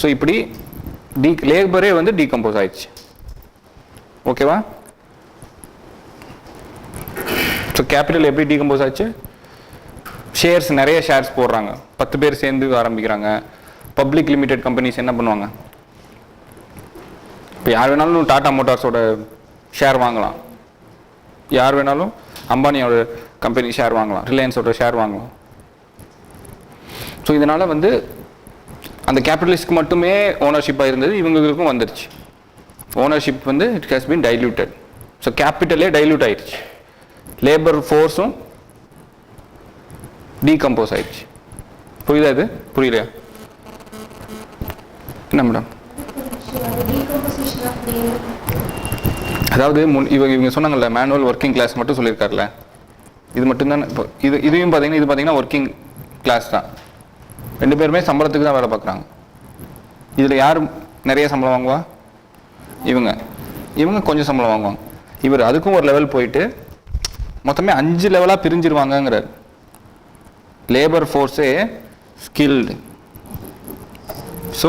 ஸோ இப்படி லேபரே வந்து டீகம்போஸ் ஆயிடுச்சு. ஓகேவா? ஸோ கேபிட்டல் எப்படி டீகம்போஸ் ஆச்சு? ஷேர்ஸ், நிறைய ஷேர்ஸ் போடுறாங்க, 10 பேர் சேர்ந்து ஆரம்பிக்கிறாங்க. பப்ளிக் லிமிடெட் கம்பெனிஸ் என்ன பண்ணுவாங்க, இப்போ யார் வேணாலும் டாடா மோட்டார்ஸோட ஷேர் வாங்கலாம், யார் வேணாலும் அம்பானியோட கம்பெனி ஷேர் வாங்கலாம், ரிலையன்ஸோட ஷேர் வாங்கலாம். ஸோ இதனால் வந்து அந்த கேபிட்டலிஸ்ட்க்கு மட்டுமே ஓனர்ஷிப்பாக இருந்தது, இவங்களுக்கும் வந்துடுச்சு. ஓனர்ஷிப் வந்து it has been diluted. So கேபிட்டலே டைல்யூட் ஆயிடுச்சு, லேபர் ஃபோர்ஸும் டீகம்போஸ் ஆயிடுச்சு. புரியுதா? இது புரியலையா? என்ன மேடம்? அதாவது இவங்க சொன்னாங்கல்ல, மேனுவல் ஒர்க்கிங் கிளாஸ் மட்டும் சொல்லியிருக்காருல்ல, இது மட்டும்தான். இப்போ இதையும் பார்த்தீங்கன்னா, இது பார்த்தீங்கன்னா ஒர்க்கிங் கிளாஸ் தான். 2 பேருமே சம்பளத்துக்கு தான் வேலை பார்க்குறாங்க. இதில் யார் நிறைய சம்பளம் வாங்குவா? இவங்க கொஞ்சம் சம்பளம் வாங்குவாங்க. இவர் அதுக்கும் ஒரு லெவல் போயிட்டு மொத்தமே 5 லெவலாக பிரிஞ்சிருவாங்கங்கிறார். லேபர் ஃபோர்ஸே skilled, so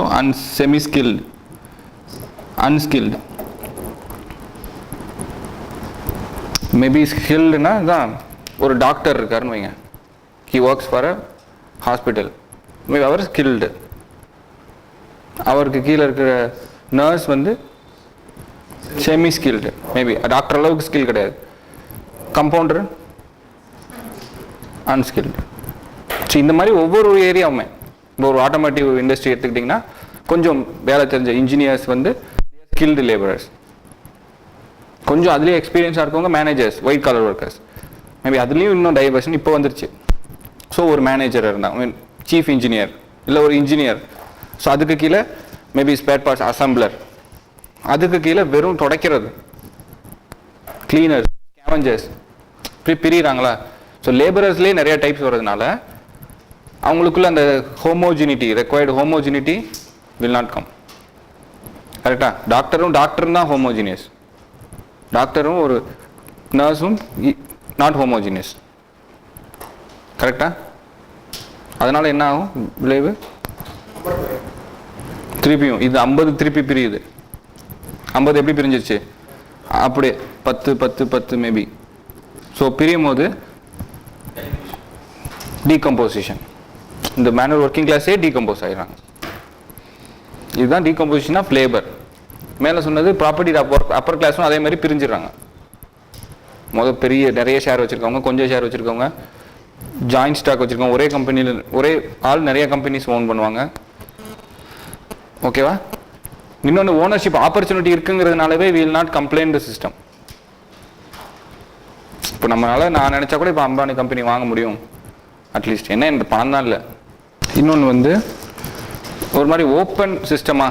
semi skilled, unskilled. Maybe ஸ்கில்டுனா தான் ஒரு டாக்டர் இருக்காருன்னு வைங்க, he works for a hospital, maybe அவர் ஸ்கில்டு. அவருக்கு கீழே இருக்கிற நர்ஸ் வந்து செமி ஸ்கில்டு, மேபி டாக்டர் அளவுக்கு ஸ்கில் கிடையாது. Compounder unskilled. ஸோ இந்த மாதிரி ஒவ்வொரு ஏரியாவுமே, இப்போ ஒரு ஆட்டோமேட்டிவ் இண்டஸ்ட்ரி எடுத்துக்கிட்டிங்கன்னா கொஞ்சம் வேலை தெரிஞ்ச இன்ஜினியர்ஸ் வந்து ஸ்கில்டு லேபரர்ஸ், கொஞ்சம் அதுலேயே எக்ஸ்பீரியன்ஸாக இருக்கவங்க managers, white collar workers. Maybe அதுலேயும் இன்னும் டைவர்ஷன் இப்போ வந்துருச்சு. ஸோ ஒரு மேனேஜர் இருந்தாங்க, சீஃப் இன்ஜினியர் இல்லை ஒரு இன்ஜினியர். ஸோ அதுக்கு கீழே மேபி ஸ்பேர் பார்ட்ஸ் அசம்பிளர், அதுக்கு கீழே வெறும் துடைக்கிறது, கிளீனர்ஸ், ஸ்கேவஞ்சர்ஸ், இப்படி பிரிகிறாங்களா. ஸோ லேபரர்ஸ்லேயே நிறைய டைப்ஸ் வர்றதுனால அவங்களுக்குள்ள அந்த homogeneity, required homogeneity will not come. கரெக்டா? டாக்டரும் தான் ஹோமோஜினியஸ், டாக்டரும் ஒரு நர்ஸும் நாட் ஹோமோஜினியஸ். கரெக்டா? அதனால என்ன ஆகும் விளைவு? திருப்பியும் இது 50 திருப்பி பிரியுது. 50 எப்படி பிரிஞ்சிருச்சு? அப்படியே 10 மேபி. ஸோ பிரியும் போது டீகம்போசிஷன், இந்த மேனுவல் ஒர்க்கிங் கிளாஸே டீகம்போஸ் ஆகிடுறாங்க. இதுதான் டீகம்போசிஷன் ஆஃப் லேபர். மேலே சொன்னது ப்ராப்பர்ட்டி அப்பர் கிளாஸும் அதே மாதிரி பிரிஞ்சிடறாங்க. பெரிய நிறைய ஷேர் வச்சுருக்கவங்க, கொஞ்சம் ஷேர் வச்சுருக்கவங்க, ஜாயிண்ட் ஸ்டாக் வச்சுருக்கவங்க, ஒரே கம்பெனியில் ஒரே ஆள் நிறைய கம்பெனிஸ் ஓன் பண்ணுவாங்க. ஓகேவா? இன்னொன்று ஓனர்ஷிப் ஆப்பர்ச்சுனிட்டி இருக்குங்கிறதுனாலவே will not complaint the system. இப்போ நம்மளால நான் நினச்சா கூட இப்போ அம்பானி கம்பெனி வாங்க முடியும் அட்லீஸ்ட், என்ன இந்த பணம் தான் இல்லை. இன்னொன்று வந்து ஒரு மாதிரி ஓப்பன் சிஸ்டமா.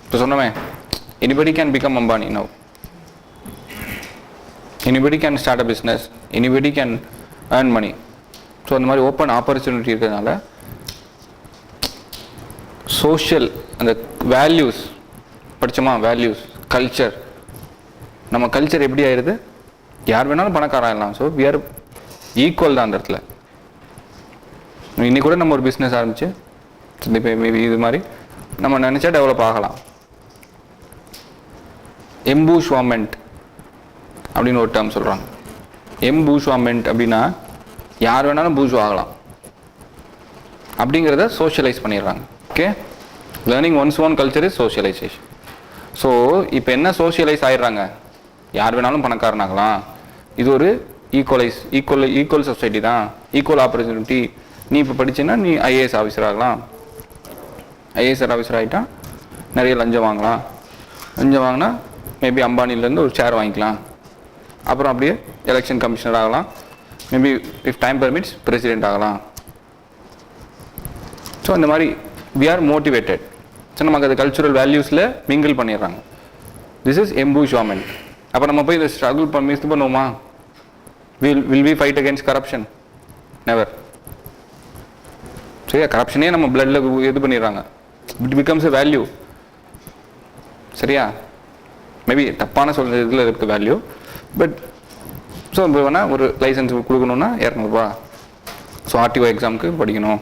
இப்போ சொன்னமே anybody can become Ambani now, anybody can start a business, anybody can earn money. So அந்த மாதிரி ஓப்பன் ஆப்பர்ச்சுனிட்டி இருக்கிறதுனால சோஷியல் அந்த வேல்யூஸ் படித்தோமா, வேல்யூஸ், கல்ச்சர், நம்ம கல்ச்சர் எப்படி ஆயிடுது? யார் வேணாலும் பணக்காராகலாம். ஸோ வி ஆர் ஈக்குவல் தான் அந்த இடத்துல. இன்னைக்கு கூட நம்ம ஒரு பிஸ்னஸ் ஆரம்பிச்சு இப்போ மேபி இது மாதிரி நம்ம நினச்சா டெவலப் ஆகலாம். எம்பூஷ்வாமெண்ட் அப்படின்னு ஒரு டேர்ம் சொல்கிறாங்க. எம்பூஷ்வாமெண்ட் அப்படின்னா யார் வேணாலும் பூஷ் ஆகலாம் அப்படிங்கிறத சோஷியலைஸ் பண்ணிடுறாங்க. Okay, learning once own culture is socialisation. So இப்போ என்ன சோஷியலைஸ் ஆகிடுறாங்க? யார் வேணாலும் பணக்காரனாகலாம். இது ஒரு ஈக்குவல் சொசைட்டி தான், ஈக்குவல் ஆப்பர்ச்சுனிட்டி. நீ இப்போ படிச்சேன்னா நீ ஐஏஎஸ் ஆஃபீஸர் ஆகலாம். ஐஏஎஸ் ஆஃபீஸர் ஆகிட்டா நிறைய லஞ்சம் வாங்கலாம். லஞ்சம் வாங்கினா மேபி அம்பானிலேருந்து ஒரு ஷேர் வாங்கிக்கலாம். அப்புறம் அப்படியே எலெக்ஷன் கமிஷனர் ஆகலாம். Maybe if time permits president ஆகலாம். ஸோ இந்த மாதிரி வி ஆர் மோட்டிவேட்டட். ஸோ நமக்கு அது கல்ச்சுரல் வேல்யூஸில் மிங்கிள் பண்ணிடுறாங்க. This is embourgeoisement. அப்போ நம்ம போய் இதை ஸ்ட்ரகிள் மிஸ் பண்ணுவோமா? Will we fight against corruption? Never. சரியா? கரப்ஷனே நம்ம பிளட்ல இது பண்ணிடுறாங்க. It becomes a value. சரியா? மேபி தப்பான சொல்ற இதில் இருக்குது வேல்யூ. பட் ஸோ இப்போ வேணால் ஒரு லைசன்ஸ் கொடுக்கணுன்னா 200 ரூபா. ஸோ ஆர்டிஓ எக்ஸாமுக்கு படிக்கணும்.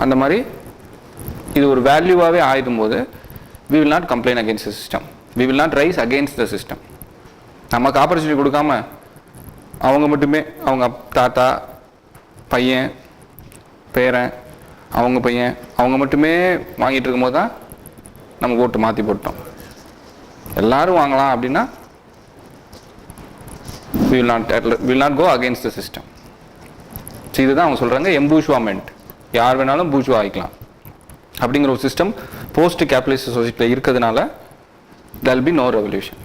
அந்த மாதிரி இது ஒரு வேல்யூவாகவே ஆயிடும் போது we will not complain against the system. We will not rise against the system. நமக்கு ஆப்பர்ச்சுனிட்டி கொடுக்காம அவங்க மட்டுமே, அவங்க தாத்தா, பையன், பேரன், அவங்க பையன், அவங்க மட்டுமே வாங்கிட்டு இருக்கும்போது தான் நம்ம ஓட்டு மாற்றி போட்டோம். எல்லாரும் வாங்கலாம் அப்படின்னா we will not go against the system. So இதுதான் அவங்க சொல்கிறாங்க எம்பூஷ்வாமெண்ட். யார் வேணாலும் பூஷ்வா ஆகிக்கலாம் அப்படிங்கிற ஒரு சிஸ்டம் போஸ்ட் கேபிட்டலிஸ்ட் சொசைட்டியில் இருக்கிறதுனால there will be no revolution.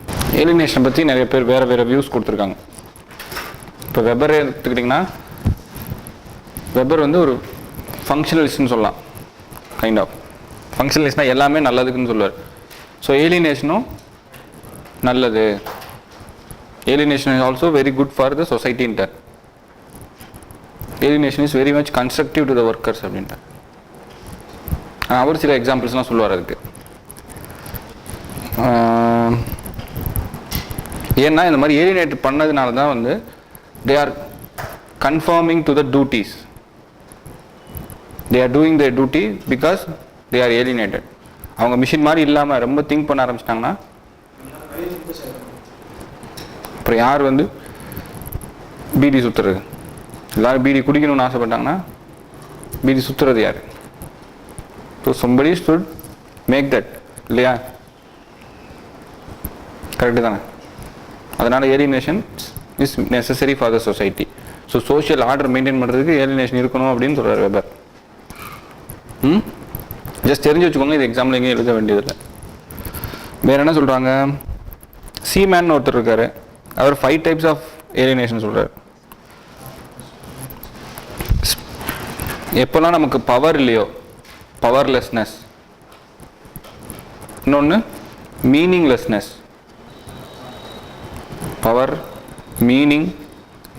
Alienation பற்றி நிறைய பேர் வேறு வியூஸ் கொடுத்துருக்காங்க. இப்போ வெபர் எடுத்துக்கிட்டிங்கன்னா, வெபர் வந்து ஒரு ஃபங்க்ஷனலிஸ்ட்னு சொல்லலாம். கைண்ட் ஆஃப் ஃபங்க்ஷனலிஸ்ட்னால் எல்லாமே நல்லதுக்குன்னு சொல்லுவார். ஸோ ஏலினேஷனும் நல்லது. Alienation is also very good for the society inter. Alienation is very much constructive to the workers அப்படின்ட்டு அவர் சில எக்ஸாம்பிள்ஸ்லாம் சொல்லுவார் அதுக்கு. ஏன்னா இந்த மாதிரி ஏலினேட் பண்ணதுனால தான் வந்து they are conforming to the duties. They are doing their duty because they are alienated. அவங்க மிஷின் மாதிரி இல்லாமல் ரொம்ப திங்க் பண்ண ஆரம்பிச்சிட்டாங்கன்னா அப்புறம் யார் வந்து பீடி சுற்றுறது? எல்லாரும் பீடி குடிக்கணும்னு ஆசைப்பட்டாங்கன்னா பீடி சுற்றுறது யார்? So somebody should make that. இல்லையா? கரெக்டு தானே? அதனால் alienation is necessary for the society. So social order maintain பண்ணுறதுக்கு ஏலினேஷன் இருக்கணும் அப்படின்னு சொல்கிறார் வெபர். ஜஸ்ட் தெரிஞ்சு வச்சுக்கோங்க, இது எக்ஸாம்பிள் எங்கேயும் எழுத வேண்டியதில்லை. வேறு என்ன சொல்கிறாங்க, சீமேன் ஒருத்தர் இருக்கார், அவர் 5 types ஆஃப் ஏலியனேஷன் சொல்கிறார். எப்போல்லாம் நமக்கு பவர் இல்லையோ, பவர்லெஸ்னஸ், இன்னொன்று மீனிங்லெஸ்னஸ், பவர், மீனிங்,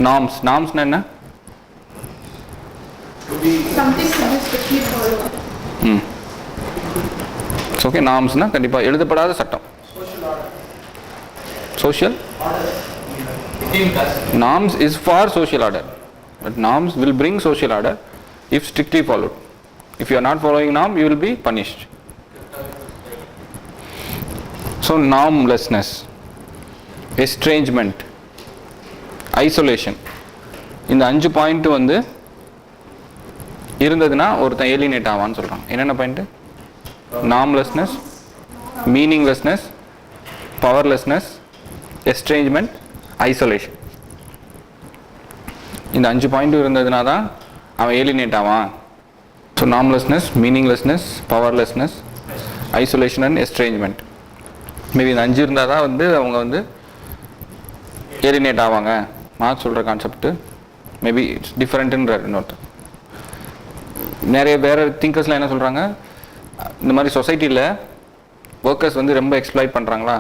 நார்ம்ஸ். நார்ம்ஸ்னா என்ன? ஓகே, நார்ம்ஸ்னா கண்டிப்பாக எழுதப்படாத சட்டம். Social norms is for social order, but norms will bring social order if strictly followed. If you are not following norm, you will be punished. So normlessness, estrangement, isolation, இந்த 5 point வந்து இருந்ததுன்னா ஒருத்தன் alienate ஆவான்னு சொல்கிறான். என்னென்ன point? நார்ம்லெஸ்னஸ், meaninglessness, பவர்லெஸ்னஸ், எஸ்ட்ரேஞ்ச்மெண்ட், isolation. இந்த 5 point இருந்ததுனா தான் அவன் ஏலியனேட் ஆவான். So normlessness, meaninglessness, powerlessness, isolation and estrangement. Maybe இந்த 5 இருந்தால் தான் வந்து அவங்க வந்து ஏலியனேட் ஆவாங்க. நான் சொல்கிற கான்செப்ட்டு மேபி இட்ஸ் டிஃப்ரெண்ட்டுன்றார் இன்னொருத்தர். நிறைய வேறு திங்கர்ஸ்லாம் என்ன சொல்கிறாங்க, இந்த மாதிரி சொசைட்டியில் ஒர்க்கர்ஸ் வந்து ரொம்ப எக்ஸ்ப்ளாய்ட் பண்ணுறாங்களா,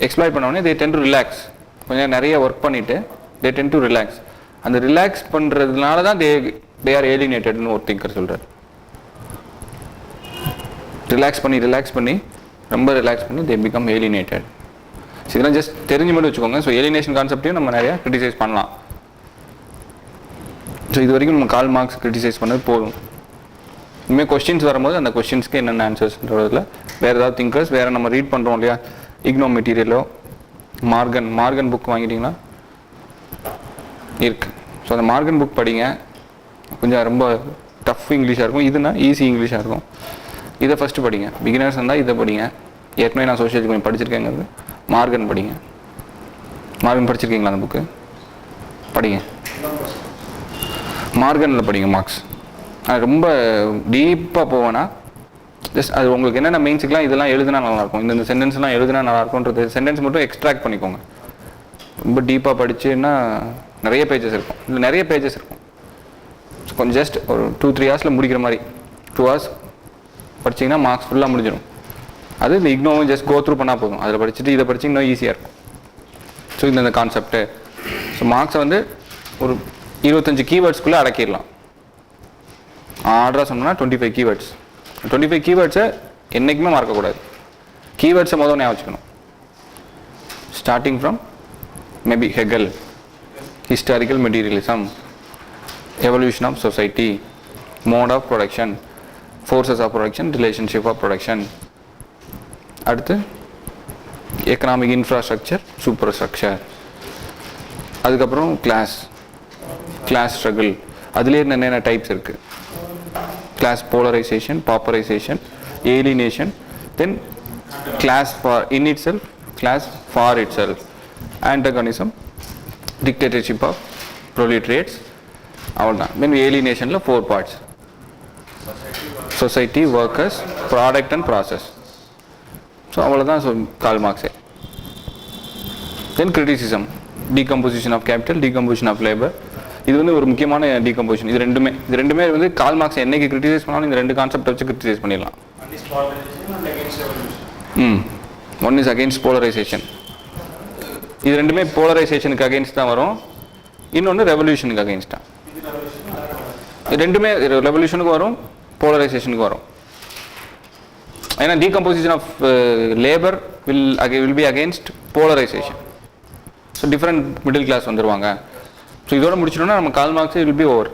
எக்ஸ்ப்ளாய்ட் பண்ணோடனே தே டென் டு ரிலாக்ஸ். கொஞ்சம் நிறைய ஒர்க் பண்ணிவிட்டு தே டென் டு ரிலாக்ஸ். அந்த ரிலாக்ஸ் பண்ணுறதுனால தான் தே ஆர் ஏலியனேட்டட்னு ஒரு திங்கர் சொல்கிறார். ரிலாக்ஸ் பண்ணி ரொம்ப ரிலாக்ஸ் பண்ணி தே பிகம் ஏலியனேட்டட். ஸோ இதெல்லாம் ஜஸ்ட் தெரிஞ்சு மட்டும் வச்சுக்கோங்க. ஸோ ஏலியனேஷன் கான்செப்டையும் நம்ம நிறையா கிரிட்டிசைஸ் பண்ணலாம். ஸோ இது வரைக்கும் நம்ம கால் மார்க்ஸ் கிரிட்டிசைஸ் பண்ணது போதும். இனிமேல் கொஸ்டின்ஸ் வரும்போது அந்த கொஸ்டின்ஸ்க்கு என்னென்ன ஆன்சர்ஸ்ன்றதில் வேறு ஏதாவது திங்கர்ஸ் வேறு நம்ம ரீட் பண்ணுறோம் இல்லையா, இக்னோ மெட்டீரியலோ, மார்கன் புக் வாங்கிட்டீங்களா? இருக்குது. ஸோ அந்த மார்கன் புக் படிங்க. கொஞ்சம் ரொம்ப டஃப் இங்கிலீஷாக இருக்கும், இதுனா ஈஸி இங்கிலீஷாக இருக்கும். இதை ஃபஸ்ட்டு படிங்க. பிகினர்ஸ் இருந்தால் இதை படிங்க. ஏற்கனவே நான் சோஷியல் கொஞ்சம் படிச்சிருக்கேங்கிறது மார்கன் படிங்க. மார்கன் படிச்சிருக்கீங்களா? அந்த புக்கு படிங்க. மார்கனில் படிங்க மார்க்ஸ். அது ரொம்ப டீப்பாக போவேன்னா ஜஸ்ட் அது உங்களுக்கு என்னென்ன மெயின்ஸுக்கெலாம் இதெல்லாம் எழுதுனா நல்லாயிருக்கும், இந்த சென்டென்ஸ்லாம் எழுதுனா நல்லாயிருக்கும்ன்றது சென்டென்ஸ் மட்டும் எக்ஸ்ட்ராக்ட் பண்ணிக்கோங்க. ரொம்ப டீப்பாக படிச்சுன்னா நிறைய பேஜஸ் இருக்கும், இல்லை நிறைய பேஜஸ் இருக்கும். ஸோ கொஞ்சம் ஜஸ்ட் ஒரு 2-3 ஹவர்ஸில் முடிக்கிற மாதிரி 2 ஹவர்ஸ் படிச்சிங்கன்னா மார்க்ஸ் ஃபுல்லாக முடிஞ்சிடும். அது இந்த இக்னோவும் ஜஸ்ட் கோ த்ரூ பண்ணால் போதும். அதில் படிச்சுட்டு இதை படிச்சு இன்னும் ஈஸியாக இருக்கும். ஸோ இந்த கான்செப்ட்டு. ஸோ மார்க்ஸை வந்து ஒரு 25 கீவேர்ட்ஸ்குள்ளே அடக்கிடலாம். ஆர்டராக சொன்னோம்னா 25 கீவேர்ட்ஸ். 25 கீவேர்ட்ஸை என்றைக்குமே மறக்கக்கூடாது. கீவேர்ட்ஸை முதல் ஞாபகம் வச்சுக்கணும். Starting from maybe Hegel, historical materialism, evolution of society, mode of production, forces of production, relationship of production, அடுத்து எக்கனாமிக் இன்ஃப்ராஸ்ட்ரக்சர், சூப்பர் ஸ்ட்ரக்சர், அதுக்கப்புறம் கிளாஸ் ஸ்ட்ரகிள். அதுலேயே என்னென்ன டைப்ஸ் இருக்குது, class polarization, pauperization, alienation, then class for in itself, class for itself, antagonism, dictatorship of proletariats. அவ்வளோதான். then alienation 4 parts: society, workers, product and process. So அவ்வளோதான். So call மார்க்ஸே. then criticism, decomposition of capital, decomposition of labor. இது வந்து ஒரு முக்கியமான decomposition. இது ரெண்டுமே வந்து Karl Marx என்னைக்கு கிரிட்டிசைஸ் பண்ணாலும் இந்த 2 கான்செப்டை வச்சு கிரிட்டிசைஸ் பண்ணிடலாம். One is against polarisation. இது ரெண்டுமே போலரைசேஷனுக்கு அகெயின்ஸ்ட் தான் வரும். இன்னொன்று ரெவல்யூஷனுக்கு அகெயின்ஸ்டாக. ரெண்டுமே ரெவல்யூஷனுக்கு வரும், போலரைசேஷனுக்கு வரும். ஏன்னா decomposition of labour will be against polarisation. So different middle class வந்துடுவாங்க. ஸோ இதோட முடிச்சிட்டோம்னா நம்ம Karl Marx will be over.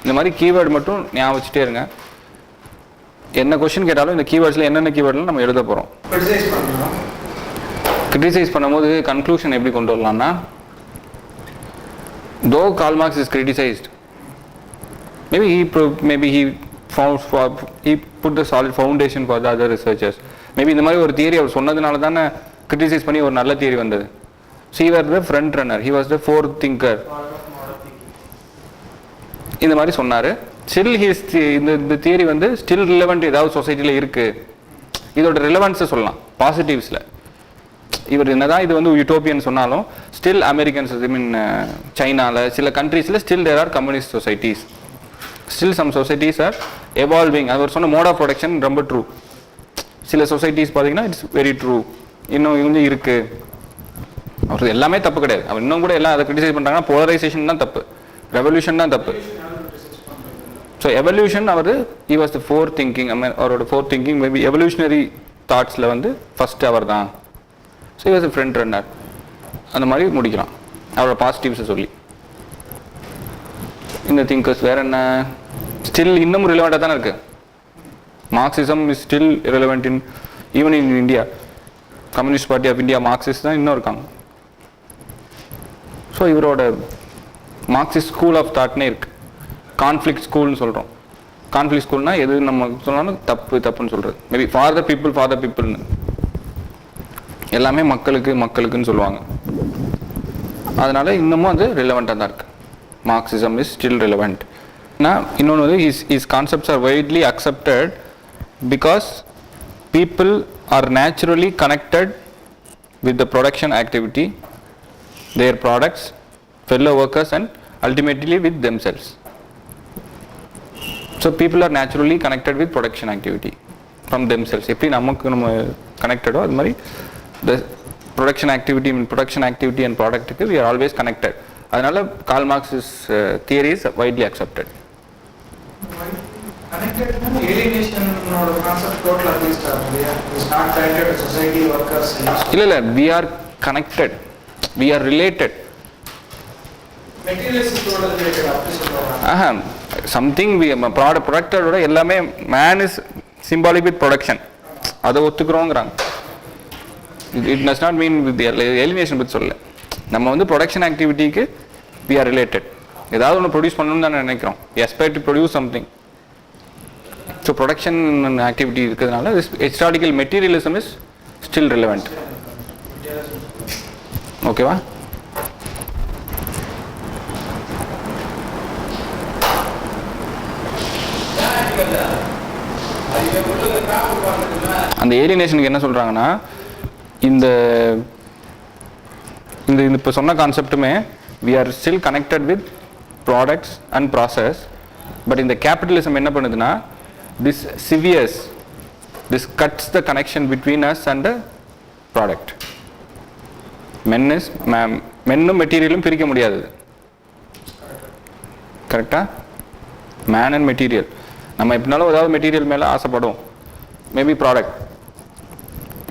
இந்த மாதிரி கீவேர்டு மட்டும் ஞாபகம் வச்சுட்டே இருங்க. என்ன கொஸ்டின் கேட்டாலும் இந்த கீவேர்ட்ஸில் என்னென்ன கீவேர்டில் நம்ம எழுத போகிறோம். கிரிட்டிசைஸ் பண்ணும்போது கன்க்ளூஷன் எப்படி கொண்டு வரலாம்னா, தோ Karl Marx is criticised, maybe he put the solid foundation for the other researchers. Maybe இந்த மாதிரி ஒரு தியரி அவர் சொன்னதுனால தானே கிரிட்டிசைஸ் பண்ணி ஒரு நல்ல தியரி வந்தது. So he was the front runner, he was the fourth thinker. இந்த மாதிரி சொன்னார். ஸ்டில் இந்த தியரி வந்து ஸ்டில் ரிலவெண்ட் ஏதாவது சொசைட்டியில் இருக்குது. இதோட ரிலவன்ஸை சொல்லலாம் பாசிட்டிவ்ஸில். இவர் என்னதான் இது வந்து யூட்டோப்பியன் சொன்னாலும் ஸ்டில் அமெரிக்கன்ஸ் ஐ மீன் சைனாவில் சில கண்ட்ரீஸில் still there are communist societies. Still some societies are evolving. அவர் சொன்ன மோட் ஆஃப் ப்ரொடக்ஷன் ரொம்ப ட்ரூ. சில சொசைட்டிஸ் பார்த்தீங்கன்னா இட்ஸ் வெரி ட்ரூ. இன்னும் கொஞ்சம் இருக்குது. அவர் எல்லாமே தப்பு கிடையாது. அவர் இன்னும் கூட எல்லாம் அதை கிரிட்டிசைஸ் பண்ணுறாங்கன்னா போலரைசேஷன் தான் தப்பு, ரெவல்யூஷன் தான் தப்பு. ஸோ எவல்யூஷன் அவர் he was the forward thinking. அவரோட forward thinking மேபி எவல்யூஷனரி தாட்ஸில் வந்து ஃபஸ்ட் அவர் தான். So he was a front runner. அந்த மாதிரி முடிக்கலாம் அவரோட பாசிட்டிவ்ஸை சொல்லி. இந்த திங்கர்ஸ் வேற என்ன ஸ்டில் இன்னும் ரிலவெண்ட்டாக தானே இருக்குது. Marxism is still relevant in even in India. Communist party of India Marxist தான் இன்னும் இருக்காங்க. ஸோ இவரோட மார்க்சிஸ்ட் ஸ்கூல் ஆஃப் தாட்னே இருக்குது. கான்ஃப்ளிக்ட் ஸ்கூல்னு சொல்கிறோம். கான்ஃப்ளிக்ட் ஸ்கூல்னா எது நம்ம சொன்னாலும் தப்புன்னு சொல்கிறது. மேபி ஃபார் த பீப்புள்னு எல்லாமே மக்களுக்குன்னு சொல்லுவாங்க. அதனால இன்னமும் அது ரிலவெண்ட்டாக தான் இருக்குது. Marxism is still relevant. இன்னொன்று வந்து his concepts R widely accepted because people are naturally connected with the production activity, there products, fellow workers and ultimately with themselves. So people are naturally connected with production activity from themselves. எப்படி நம்ம கனெக்டடோ அது மாதிரி the production activity and ப்ராடக்ட்டுக்கு we are always connected. அதனால Karl Marx theory is widely accepted. Connected alienation ஓட concept totally against ஆகுது. Is not connected to society workers. இல்ல we are connected, we are related. மெட்டீரியலிஸ்டோட related அப்படி சொல்றாங்க. Something ப்ராடக்டோட எல்லாமே man is symbolic with production. அதை ஒத்துக்கிறோங்கிறாங்க. It does not mean with elimination பற்றி சொல்ல. நம்ம வந்து ப்ரொடக்ஷன் ஆக்டிவிட்டிக்கு வி ஆர் ரிலேட்டட். ஏதாவது ஒன்று ப்ரொடியூஸ் பண்ணணும்னு தான் நினைக்கிறோம். Expect to produce something. So production activity இருக்கிறதுனால historical materialism is still relevant. ஓகேவா? அந்த ஏலியனேஷனுக்கு என்ன சொல்கிறாங்கன்னா இந்த இந்த இப்போ சொன்ன கான்செப்ட்டுமே we are still connected with products and process. But இந்த கேபிட்டலிசம் என்ன பண்ணுதுன்னா this severs, this cuts the connection between us and the product. மென்னும் மெட்டீரியலும் பிரிக்க முடியாது. கரெக்டாக? Man and material. நம்ம எப்படினாலும் ஏதாவது மெட்டீரியல் மேலே ஆசைப்படும், மேபி ப்ராடக்ட்.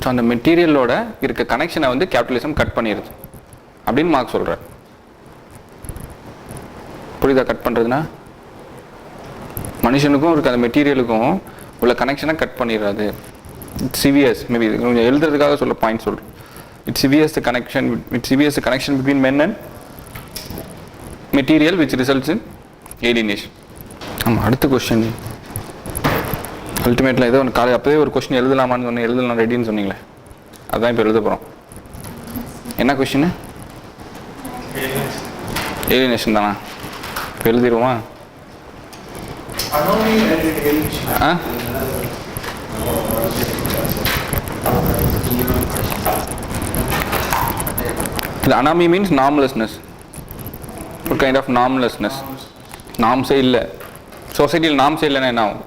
ஸோ அந்த மெட்டீரியலோட இருக்க கனெக்ஷனை வந்து கேபிட்டலிசம் கட் பண்ணிடுது அப்படின்னு மார்க்ஸ் சொல்கிறார். புரியுதா? கட் பண்ணுறதுன்னா மனுஷனுக்கும் இருக்க அந்த மெட்டீரியலுக்கும் உள்ள கனெக்ஷனை கட் பண்ணிடுறாது. It's severs. மேபி கொஞ்சம் எழுதுறதுக்காக சொல்ல பாயிண்ட் சொல்கிறேன். It's severs the connection between men and material which results in alienation. ஆமாம், அடுத்த கொஸ்டின் அல்டிமேட்டில் ஏதோ ஒன்று காலையில் அப்போவே ஒரு கொஸ்டின் எழுதலாமான்னு சொன்னேன். எழுதலாம் ரெடின்னு சொன்னீங்களே, அதுதான் இப்போ எழுத போகிறோம். என்ன கொஸ்டின்? ஏலியனேஷன் தானா? இப்போ எழுதிடுவோமா? ஆ, இது அனாமி மீன்ஸ் நார்ம்லெஸ்னஸ். ஒரு கைண்ட் ஆஃப் நார்ம்லெஸ்னஸ். நாம்ஸே இல்லை சொசைட்டியில். நாம்ஸே இல்லைன்னா என்ன ஆகும்?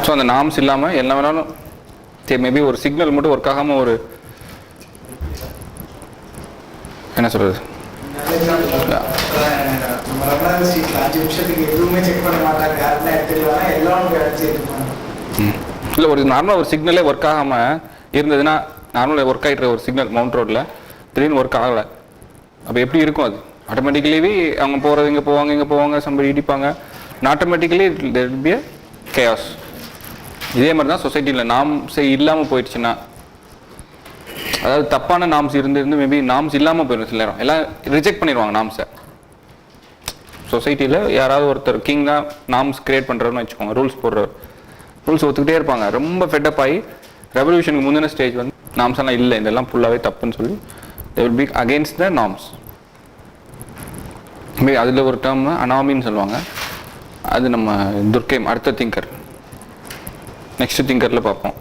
ஸோ அந்த நாம்ஸ் இல்லாமல் என்ன வேணாலும் மேபி ஒரு சிக்னல் மட்டும் ஒர்க் ஆகாமல் ஒரு என்ன சொல்கிறது, இல்லை ஒரு நார்மலாக ஒரு சிக்னலே ஒர்க் ஆகாமல் இருந்ததுன்னா, நார்மலாக ஒர்க் ஆகிட்டு ஒரு சிக்னல் மவுண்ட் ரோட்டில் திடீர்னு ஒர்க் ஆகலை, அப்போ எப்படி இருக்கும்? அது ஆட்டோமேட்டிக்கலி அவங்க போகிறது இங்கே போவாங்க சம்படி இடிப்பாங்க. Automatically there will be a chaos. இதே மாதிரி தான் சொசைட்டியில் நாம்ஸே இல்லாமல் போயிடுச்சுன்னா, அதாவது தப்பான நாம்ஸ் இருந்து மேபி நாம்ஸ் இல்லாமல் போயிடும். சில நேரம் எல்லாம் ரிஜெக்ட் பண்ணிடுவாங்க நாம்ஸை. சொசைட்டியில் யாராவது ஒருத்தர் கிங் தான் நாம்ஸ் கிரியேட் பண்ணுறதுன்னு வச்சுக்கோங்க, ரூல்ஸ் போடுறவர். ரூல்ஸ் ஒத்துக்கிட்டே இருப்பாங்க. ரொம்ப ஃபெட்டப் ஆகி ரெவல்யூஷனுக்கு முந்தின ஸ்டேஜ் வந்து நாம்ஸ் எல்லாம் இல்லை, இதெல்லாம் ஃபுல்லாகவே தப்புன்னு சொல்லி they will be against the norms. அதில் ஒரு டேர்ம் அனாமின்னு சொல்லுவாங்க. அது நம்ம துர்க்கைம் அடுத்த திங்கர் நெக்ஸ்ட் திங்கரில் பார்ப்போம்.